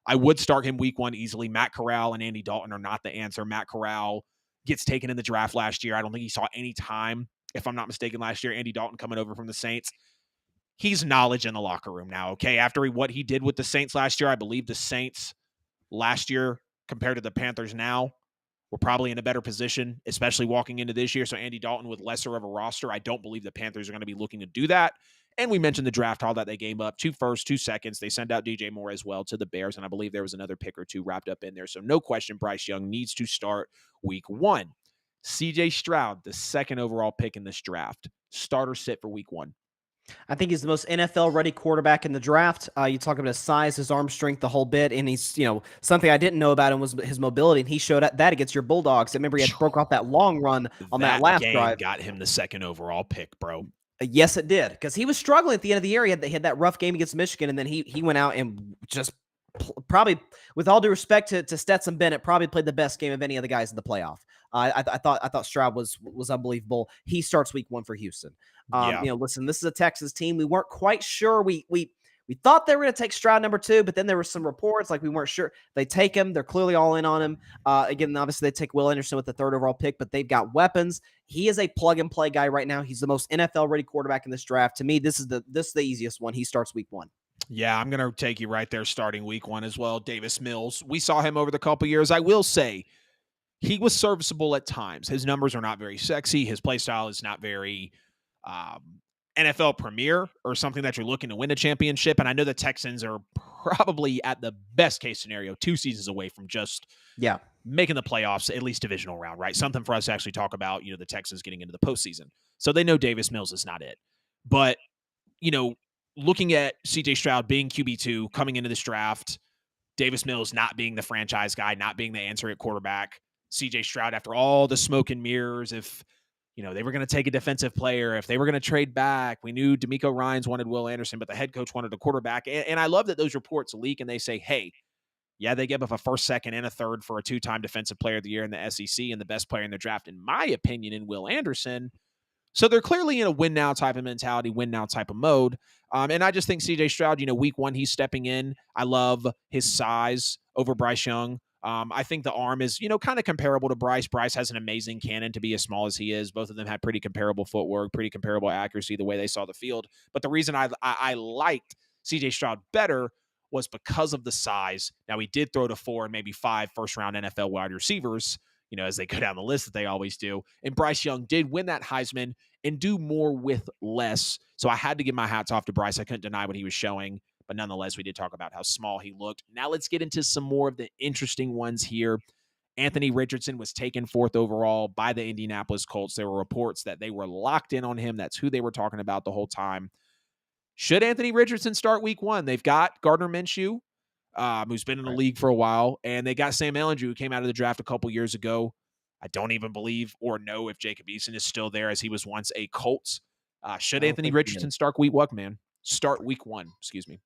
I would start him week 1 easily. Matt Corral and Andy Dalton are not the answer. Matt Corral gets taken in the draft last year. I don't think he saw any time, if I'm not mistaken, last year. Andy Dalton coming over from the Saints. He's knowledge in the locker room now, okay? After what he did with the Saints last year, I believe the Saints last year compared to the Panthers now, we're probably in a better position, especially walking into this year. So Andy Dalton with lesser of a roster, I don't believe the Panthers are going to be looking to do that. And we mentioned the draft haul that they gave up, 2 firsts, 2 seconds. They send out DJ Moore as well to the Bears, and I believe there was another pick or 2 wrapped up in there. So no question, Bryce Young needs to start week 1. CJ Stroud, the 2nd overall pick in this draft. Starter sit for week 1. I think he's the most NFL-ready quarterback in the draft. You talk about his size, his arm strength, the whole bit, and he's, something I didn't know about him was his mobility, and he showed that against your Bulldogs. I remember he had broke off that long run on that last drive. Got him the 2nd overall pick, bro. Yes, it did, because he was struggling at the end of the year. He had that rough game against Michigan, and then he went out and just probably, with all due respect to Stetson Bennett, probably played the best game of any of the guys in the playoff. I thought Stroud was unbelievable. He starts week 1 for Houston. Listen, this is a Texas team. We weren't quite sure. We thought they were going to take Stroud number 2, but then there were some reports like we weren't sure. They take him. They're clearly all in on him. Again, obviously they take Will Anderson with the 3rd overall pick, but they've got weapons. He is a plug and play guy right now. He's the most NFL ready quarterback in this draft. To me, this is the easiest one. He starts week 1. Yeah, I'm going to take you right there starting week 1 as well. Davis Mills. We saw him over the couple years. I will say he was serviceable at times. His numbers are not very sexy. His play style is not very NFL premier or something that you're looking to win a championship. And I know the Texans are probably at the best case scenario 2 seasons away from just making the playoffs, at least divisional round, right? Something for us to actually talk about, the Texans getting into the postseason. So they know Davis Mills is not it. But, looking at CJ Stroud being QB2 coming into this draft, Davis Mills not being the franchise guy, not being the answer at quarterback, CJ Stroud after all the smoke and mirrors, if they were going to take a defensive player, if they were going to trade back, we knew DeMeco Ryans wanted Will Anderson, but the head coach wanted a quarterback. And I love that those reports leak and they say, hey, Yeah, they gave up a first, second, and a third for a two-time Defensive Player of the Year in the SEC and the best player in the draft, in my opinion, in Will Anderson. So they're clearly in a win now type of mentality, win now type of mode. And I just think CJ Stroud, week one, he's stepping in. I love his size over Bryce Young. I think the arm is, kind of comparable to Bryce. Bryce has an amazing cannon to be as small as he is. Both of them had pretty comparable footwork, pretty comparable accuracy, the way they saw the field. But the reason I liked CJ Stroud better was because of the size. Now, he did throw to 4 and maybe 5 first-round NFL wide receivers, as they go down the list that they always do. And Bryce Young did win that Heisman and do more with less. So I had to give my hats off to Bryce. I couldn't deny what he was showing. But nonetheless, we did talk about how small he looked. Now let's get into some more of the interesting ones here. Anthony Richardson was taken 4th overall by the Indianapolis Colts. There were reports that they were locked in on him. That's who they were talking about the whole time. Should Anthony Richardson start week 1? They've got Gardner Minshew, who's been in the league for a while, and they got Sam Ehlinger, who came out of the draft a couple years ago. I don't even believe or know if Jacob Eason is still there, as he was once a Colt. Should Anthony Richardson start week 1, man? Start week 1, excuse me.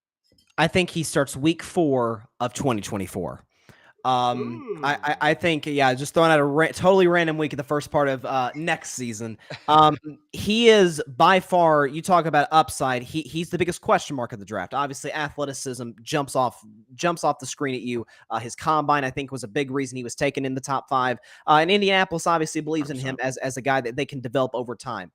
I think he starts week 4 of 2024. I think, just throwing out a totally random week at the first part of next season. He is by far, you talk about upside, he's the biggest question mark of the draft. Obviously, athleticism jumps off the screen at you. His combine, I think, was a big reason he was taken in the top 5. And Indianapolis obviously believes 100%. In him as a guy that they can develop over time.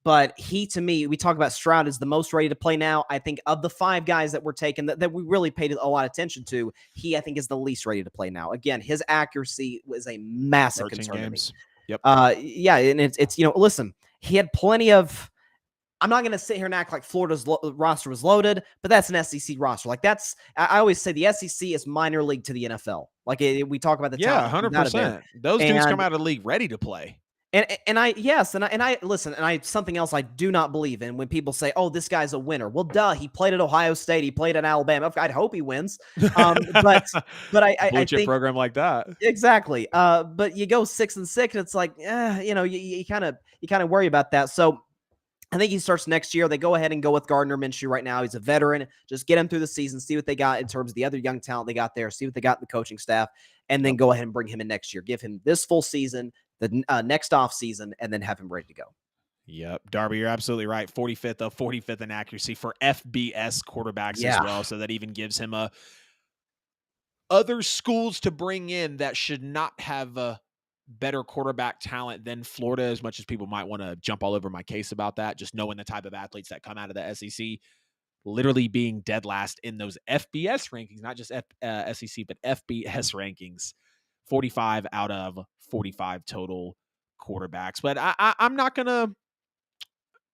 But he, to me, we talk about Stroud is the most ready to play now. I think of the 5 guys that were taken that we really paid a lot of attention to, he, I think, is the least ready to play now. Again, his accuracy was a massive concern games. To me. Yep. And it's listen, he had plenty of. I'm not going to sit here and act like Florida's roster was loaded, but that's an SEC roster. Like I always say the SEC is minor league to the NFL. Like we talk about the talent. 100%. Those dudes come out of the league ready to play. And I listen, and something else I do not believe in when people say, "Oh, this guy's a winner." Well, duh, he played at Ohio State, he played at Alabama. I'd hope he wins. But I blue chip think program like that exactly. But you go 6-6, and it's like, you kind of worry about that. So I think he starts next year. They go ahead and go with Gardner Minshew right now. He's a veteran. Just get him through the season, see what they got in terms of the other young talent they got there, see what they got in the coaching staff, and then go ahead and bring him in next year. Give him this full season, the next off season, and then have him ready to go. Yep. Darby, you're absolutely right. 45th in accuracy for FBS quarterbacks as well. So that even gives him other schools to bring in that should not have a better quarterback talent than Florida, as much as people might want to jump all over my case about that, just knowing the type of athletes that come out of the SEC, literally being dead last in those FBS rankings, not just SEC, but FBS rankings, 45 out of 45 total quarterbacks. But I'm not going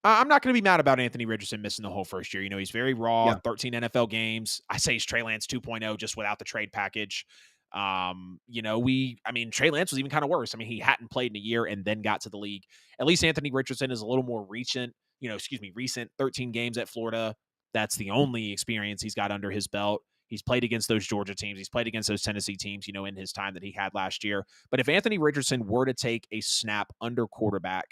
to be mad about Anthony Richardson missing the whole first year. He's very raw, 13 NFL games. I say he's Trey Lance 2.0 just without the trade package. Trey Lance was even kind of worse. He hadn't played in a year and then got to the league. At least Anthony Richardson is a little more recent, 13 games at Florida. That's the only experience he's got under his belt. He's played against those Georgia teams. He's played against those Tennessee teams, in his time that he had last year. But if Anthony Richardson were to take a snap under quarterback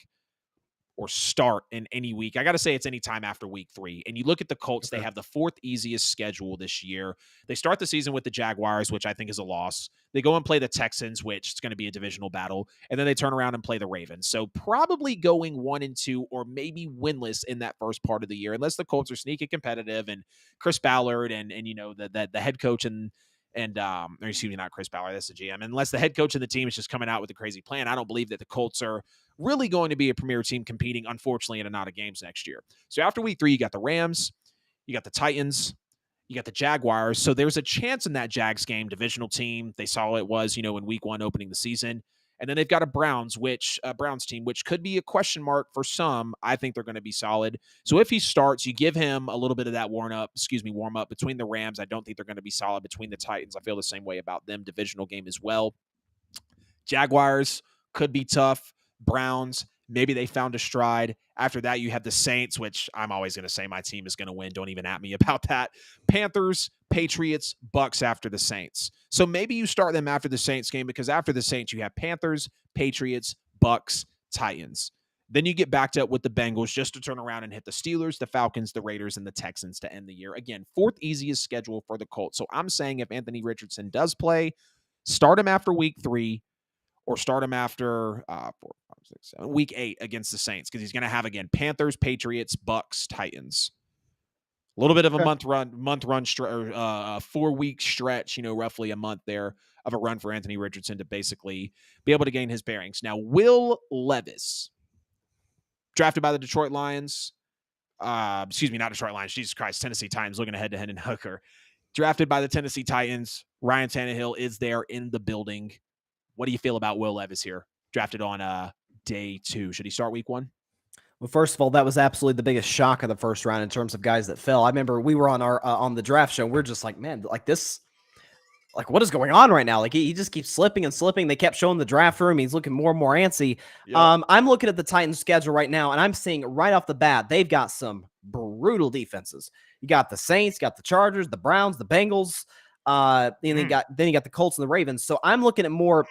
or start in any week, I got to say it's any time after week 3. And you look at the Colts, They have the 4th easiest schedule this year. They start the season with the Jaguars, which I think is a loss. They go and play the Texans, which is going to be a divisional battle. And then they turn around and play the Ravens. So probably going 1-2 or maybe winless in that first part of the year, unless the Colts are sneaky competitive and Chris Ballard and the head coach not Chris Ballard, that's the GM. Unless the head coach of the team is just coming out with a crazy plan, I don't believe that the Colts are really going to be a premier team competing, unfortunately, in a lot of games next year. So after week 3, you got the Rams, you got the Titans, you got the Jaguars. So there's a chance in that Jags game, divisional team. They saw it was, in week 1 opening the season. And then they've got a Browns team, which could be a question mark for some. I think they're going to be solid. So if he starts, you give him a little bit of that warm up between the Rams. I don't think they're going to be solid between the Titans. I feel the same way about them. Divisional game as well. Jaguars could be tough. Browns, maybe they found a stride. After that, you have the Saints, which I'm always going to say my team is going to win. Don't even at me about that. Panthers, Patriots, Bucks after the Saints. So maybe you start them after the Saints game, because after the Saints, you have Panthers, Patriots, Bucks, Titans. Then you get backed up with the Bengals just to turn around and hit the Steelers, the Falcons, the Raiders, and the Texans to end the year. Again, fourth easiest schedule for the Colts. So I'm saying if Anthony Richardson does play, start him after week 3 or start him after week 8 against the Saints, because he's going to have, again, Panthers, Patriots, Bucks, Titans. A little bit of a month run, 4-week stretch, roughly a month there of a run for Anthony Richardson to basically be able to gain his bearings. Now, Will Levis, drafted by the Detroit Lions. Not Detroit Lions. Jesus Christ. Tennessee Titans, looking ahead to Hendon Hooker. Drafted by the Tennessee Titans. Ryan Tannehill is there in the building. What do you feel about Will Levis here? Drafted on day 2. Should he start week 1? Well, first of all, that was absolutely the biggest shock of the first round in terms of guys that fell. I remember we were on our on the draft show, and we're just like, man, like this, like what is going on right now? Like he just keeps slipping and slipping. They kept showing the draft room. He's looking more and more antsy. Yep. I'm looking at the Titans schedule right now, and I'm seeing right off the bat, they've got some brutal defenses. You got the Saints, got the Chargers, the Browns, the Bengals. Then you got the Colts and the Ravens. So I'm looking at more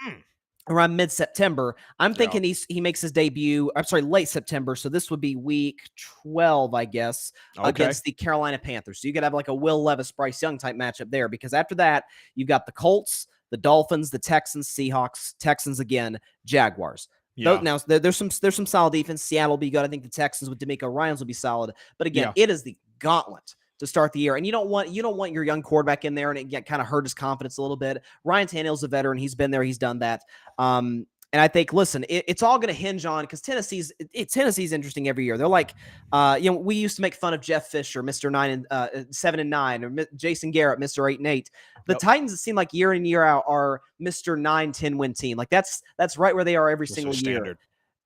around mid-September. I'm thinking he makes his debut, late September. So this would be week 12, I guess, against the Carolina Panthers. So you could have like a Will Levis, Bryce Young type matchup there, because after that, you've got the Colts, the Dolphins, the Texans, Seahawks, Texans again, Jaguars. Yeah. Now there's some solid defense. Seattle will be good. I think the Texans with D'Amico Ryans will be solid. But again, it is the gauntlet to start the year. And you don't want your young quarterback in there and it kind of hurt his confidence a little bit. Ryan Tannehill's a veteran. He's been there. He's done that. And I think, listen, it's all going to hinge on, because Tennessee's interesting every year. They're like, we used to make fun of Jeff Fisher, Mr. 7-9, or Jason Garrett, Mr. 8-8. The Titans, it seem like year in, year out, are Mr. 9-10 win team. Like that's right where they are every single year.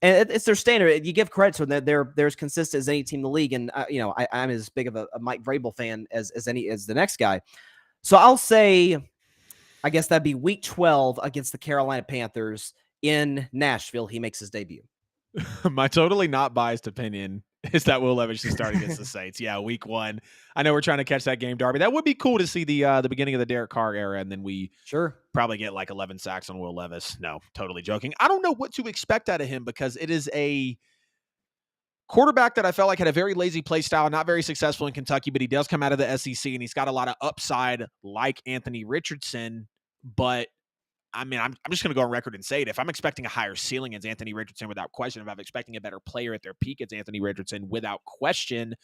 And it's their standard. You give credit to them. They're as consistent as any team in the league. And I'm as big of a Mike Vrabel fan as the next guy. So I'll say, I guess that'd be week 12 against the Carolina Panthers in Nashville. He makes his debut. My totally not biased opinion is that Will Levis should start against the Saints. Yeah, week 1. I know we're trying to catch that game, Darby. That would be cool to see the beginning of the Derek Carr era, and then we probably get like 11 sacks on Will Levis. No, totally joking. I don't know what to expect out of him, because it is a quarterback that I felt like had a very lazy play style, not very successful in Kentucky, but he does come out of the SEC, and he's got a lot of upside like Anthony Richardson. But I mean, I'm just going to go on record and say it. If I'm expecting a higher ceiling, it's Anthony Richardson without question. If I'm expecting a better player at their peak, it's Anthony Richardson without question.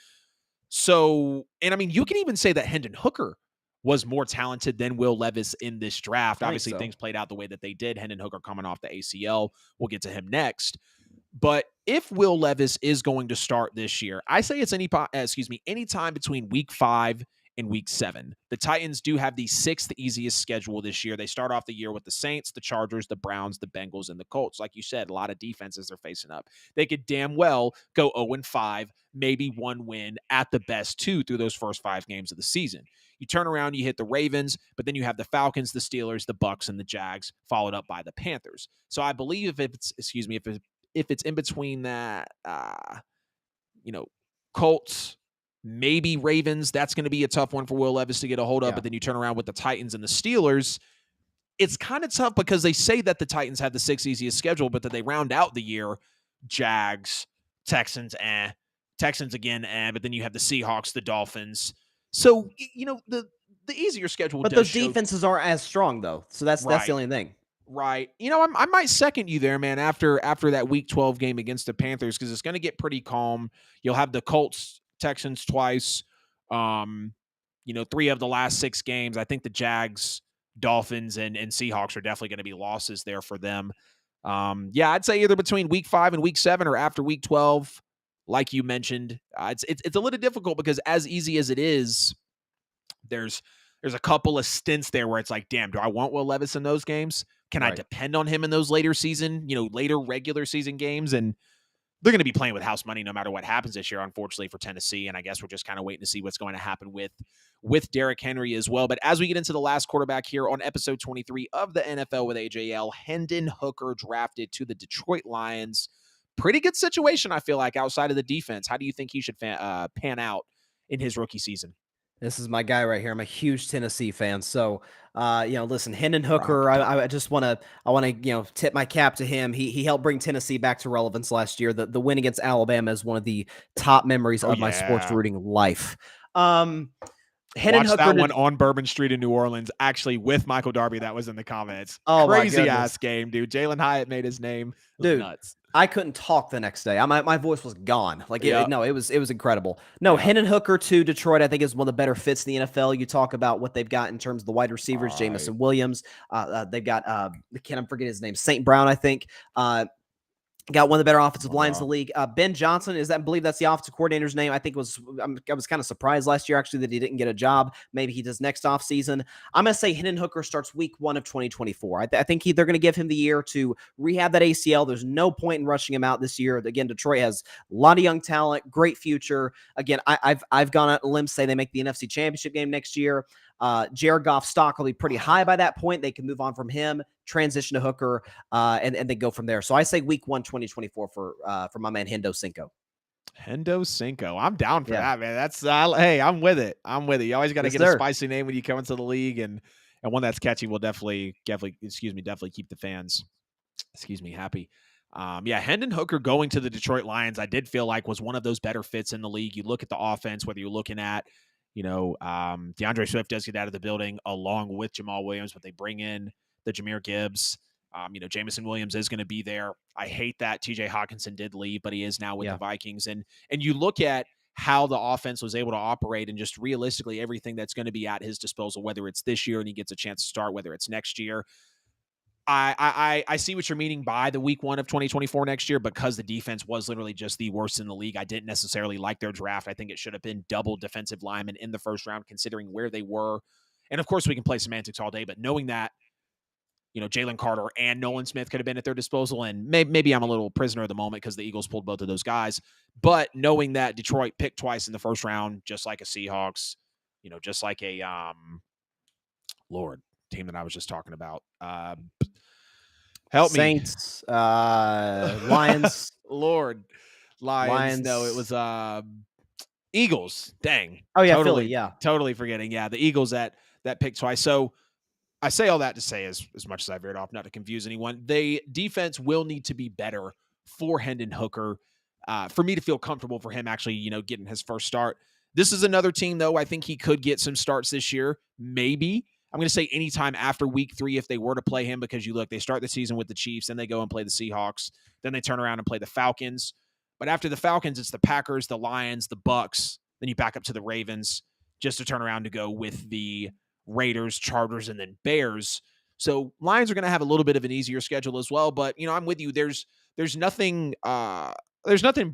So, and I mean, you can even say that Hendon Hooker was more talented than Will Levis in this draft. Obviously, things played out the way that they did. Hendon Hooker coming off the ACL. We'll get to him next. But if Will Levis is going to start this year, I say it's any time between week 5 in week 7. The Titans do have the 6th easiest schedule this year. They start off the year with the Saints, the Chargers, the Browns, the Bengals, and the Colts. Like you said, a lot of defenses they're facing up. They could damn well go 0-5, maybe 1 win, at the best 2 through those first 5 games of the season. You turn around, you hit the Ravens, but then you have the Falcons, the Steelers, the Bucks, and the Jags, followed up by the Panthers. So I believe if it's in between that, Colts, maybe Ravens, that's going to be a tough one for Will Levis to get a hold of. But then you turn around with the Titans and the Steelers. It's kind of tough, because they say that the Titans have the 6th easiest schedule, but that they round out the year Jags, Texans, Texans again, but then you have the Seahawks, the Dolphins. So, the easier schedule. But those defenses aren't as strong, though. So that's the only thing. Right. I might second you there, man, after that week 12 game against the Panthers, because it's going to get pretty calm. You'll have the Colts, Texans twice. 3 of the last 6 games. I think the Jags, Dolphins, and Seahawks are definitely going to be losses there for them. I'd say either between week 5 and week 7 or after week 12, like you mentioned. It's a little difficult, because as easy as it is, there's a couple of stints there where it's like, damn, do I want Will Levis in those games? Can I depend on him in those later regular season games? And they're going to be playing with house money no matter what happens this year, unfortunately, for Tennessee. And I guess we're just kind of waiting to see what's going to happen with Derrick Henry as well. But as we get into the last quarterback here on episode 23 of the NFL with AJL, Hendon Hooker drafted to the Detroit Lions. Pretty good situation, I feel like, outside of the defense. How do you think he should pan out in his rookie season? This is my guy right here. I'm a huge Tennessee fan. So, listen, Hendon Rock. Hooker, I just want to, tip my cap to him. He helped bring Tennessee back to relevance last year. The win against Alabama is one of the top memories Oh of my sports yeah. rooting life. Hendon Watch Hooker that did, one on Bourbon Street in New Orleans, actually with Michael Darby. That was in the comments. oh my Crazy goodness. ass game, dude. Jalen Hyatt made his name. It was Dude, nuts. I couldn't talk the next day. My voice was gone. Like Yeah. it was incredible. No, Yeah. Hendon Hooker to Detroit, I think is one of the better fits in the NFL. You talk about what they've got in terms of the wide receivers, Right. Jamison Williams. They've got can I forget his name? St. Brown, I think. Got one of the better offensive lines in the league. Ben Johnson, I believe that's the offensive coordinator's name. I think I was kind of surprised last year, actually, that he didn't get a job. Maybe he does next offseason. I'm going to say Hendon Hooker starts week 1 of 2024. I think they're going to give him the year to rehab that ACL. There's no point in rushing him out this year. Again, Detroit has a lot of young talent, great future. Again, I've gone out on a limb to say they make the NFC Championship game next year. Jared Goff's stock will be pretty high by that point. They can move on from him, transition to Hooker, and then go from there. So I say week 1, 2024 for my man Hendo Cinco. Hendo Cinco. I'm down for that, man. That's hey, I'm with it. You always got to get a spicy name when you come into the league, and one that's catchy will definitely keep the fans happy. Hendon Hooker going to the Detroit Lions, I did feel like was one of those better fits in the league. You look at the offense, whether you're looking at DeAndre Swift does get out of the building along with Jamal Williams, but they bring in the Jahmyr Gibbs. Jamison Williams is going to be there. I hate that TJ Hawkinson did leave, but he is now with the Vikings. And you look at how the offense was able to operate and just realistically everything that's going to be at his disposal, whether it's this year and he gets a chance to start, whether it's next year. I see what you're meaning by the week 1 of 2024 next year, because the defense was literally just the worst in the league. I didn't necessarily like their draft. I think it should have been double defensive linemen in the first round, considering where they were. And of course we can play semantics all day, but knowing that, Jalen Carter and Nolan Smith could have been at their disposal, and maybe I'm a little prisoner of the moment because the Eagles pulled both of those guys. But knowing that Detroit picked twice in the first round, just like a Seahawks, just like a team that I was just talking about. Help Saints, me. Lions. Lions. No, it was Eagles. Dang. Oh yeah, Philly. Yeah, totally forgetting. Yeah, the Eagles that picked twice. So I say all that to say, as much as I veered off, not to confuse anyone, the defense will need to be better for Hendon Hooker for me to feel comfortable for him actually, getting his first start. This is another team, though, I think he could get some starts this year. Maybe. I'm going to say anytime after week 3 if they were to play him, because you look, they start the season with the Chiefs, then they go and play the Seahawks, then they turn around and play the Falcons. But after the Falcons, it's the Packers, the Lions, the Bucks, then you back up to the Ravens, just to turn around to go with the Raiders, Chargers, and then Bears. So Lions are going to have a little bit of an easier schedule as well. But, I'm with you. There's nothing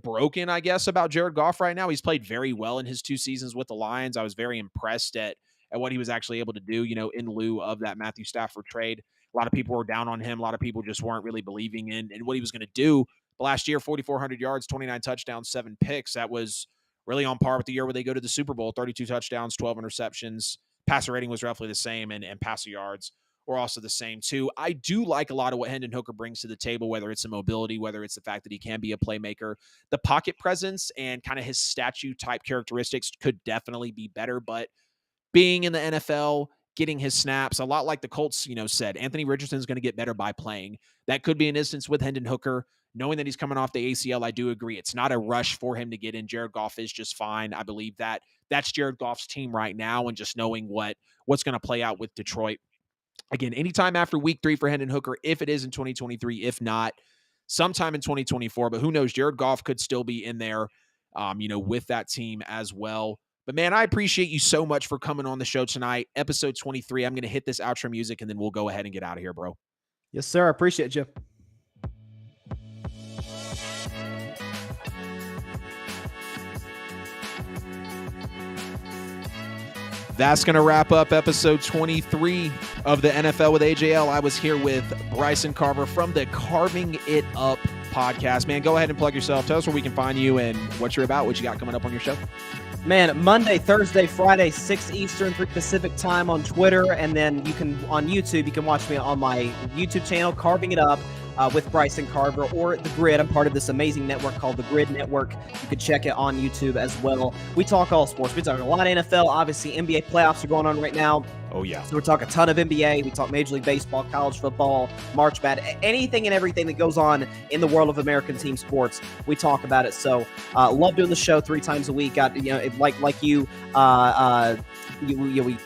broken, I guess, about Jared Goff right now. He's played very well in his 2 seasons with the Lions. I was very impressed at what he was actually able to do, in lieu of that Matthew Stafford trade. A lot of people were down on him. A lot of people just weren't really believing in what he was going to do. But last year, 4,400 yards, 29 touchdowns, 7 picks. That was really on par with the year where they go to the Super Bowl, 32 touchdowns, 12 interceptions. Passer rating was roughly the same, and passer yards were also the same too. I do like a lot of what Hendon Hooker brings to the table, whether it's the mobility, whether it's the fact that he can be a playmaker. The pocket presence and kind of his statue type characteristics could definitely be better, but being in the NFL, getting his snaps, a lot like the Colts, said, Anthony Richardson is going to get better by playing. That could be an instance with Hendon Hooker. Knowing that he's coming off the ACL, I do agree. It's not a rush for him to get in. Jared Goff is just fine. I believe that that's Jared Goff's team right now, and just knowing what's going to play out with Detroit. Again, anytime after week 3 for Hendon Hooker, if it is in 2023, if not, sometime in 2024. But who knows? Jared Goff could still be in there, with that team as well. But, man, I appreciate you so much for coming on the show tonight. Episode 23. I'm going to hit this outro music, and then we'll go ahead and get out of here, bro. Yes, sir. I appreciate you. That's going to wrap up episode 23 of the NFL with AJL. I was here with Bryson Carver from the Carving It Up podcast. Man, go ahead and plug yourself. Tell us where we can find you and what you're about, what you got coming up on your show. Man, Monday, Thursday, Friday, 6 Eastern, 3 Pacific time on Twitter. And then on YouTube, you can watch me on my YouTube channel, Carving It Up. with Bryson Carver, or The Grid. I'm part of this amazing network called The Grid Network. You could check it on YouTube as well. We talk all sports. We talk a lot of NFL. Obviously, NBA playoffs are going on right now. Oh, yeah. So we're talking a ton of NBA. We talk Major League Baseball, college football, March Madness, anything and everything that goes on in the world of American team sports. We talk about it. So love doing the show 3 times a week. Got, like you,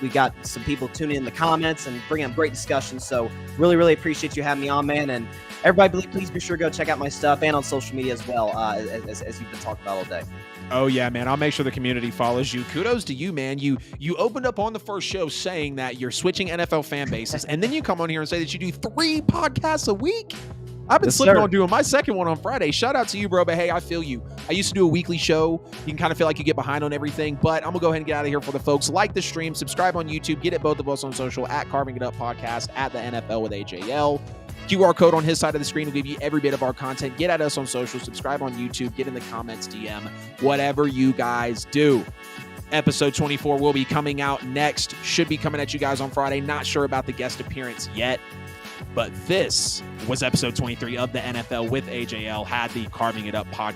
we got some people tuning in the comments and bringing up great discussions. So really, really appreciate you having me on, man. And everybody, please be sure to go check out my stuff and on social media as well, as you've been talking about all day. Oh, yeah, man. I'll make sure the community follows you. Kudos to you, man. You opened up on the first show saying that you're switching NFL fan bases, and then you come on here and say that you do 3 podcasts a week. I've been slipping on doing my second one on Friday. Shout out to you, bro. But hey, I feel you. I used to do a weekly show. You can kind of feel like you get behind on everything, but I'm going to go ahead and get out of here for the folks. Like the stream, subscribe on YouTube, get at both of us on social, at Carving It Up Podcast, at the NFL with AJL. QR code on his side of the screen will give you every bit of our content. Get at us on social, subscribe on YouTube, get in the comments, DM, whatever you guys do. Episode 24 will be coming out next. Should be coming at you guys on Friday. Not sure about the guest appearance yet. But this was episode 23 of the NFL with AJL, had the Carving It Up podcast.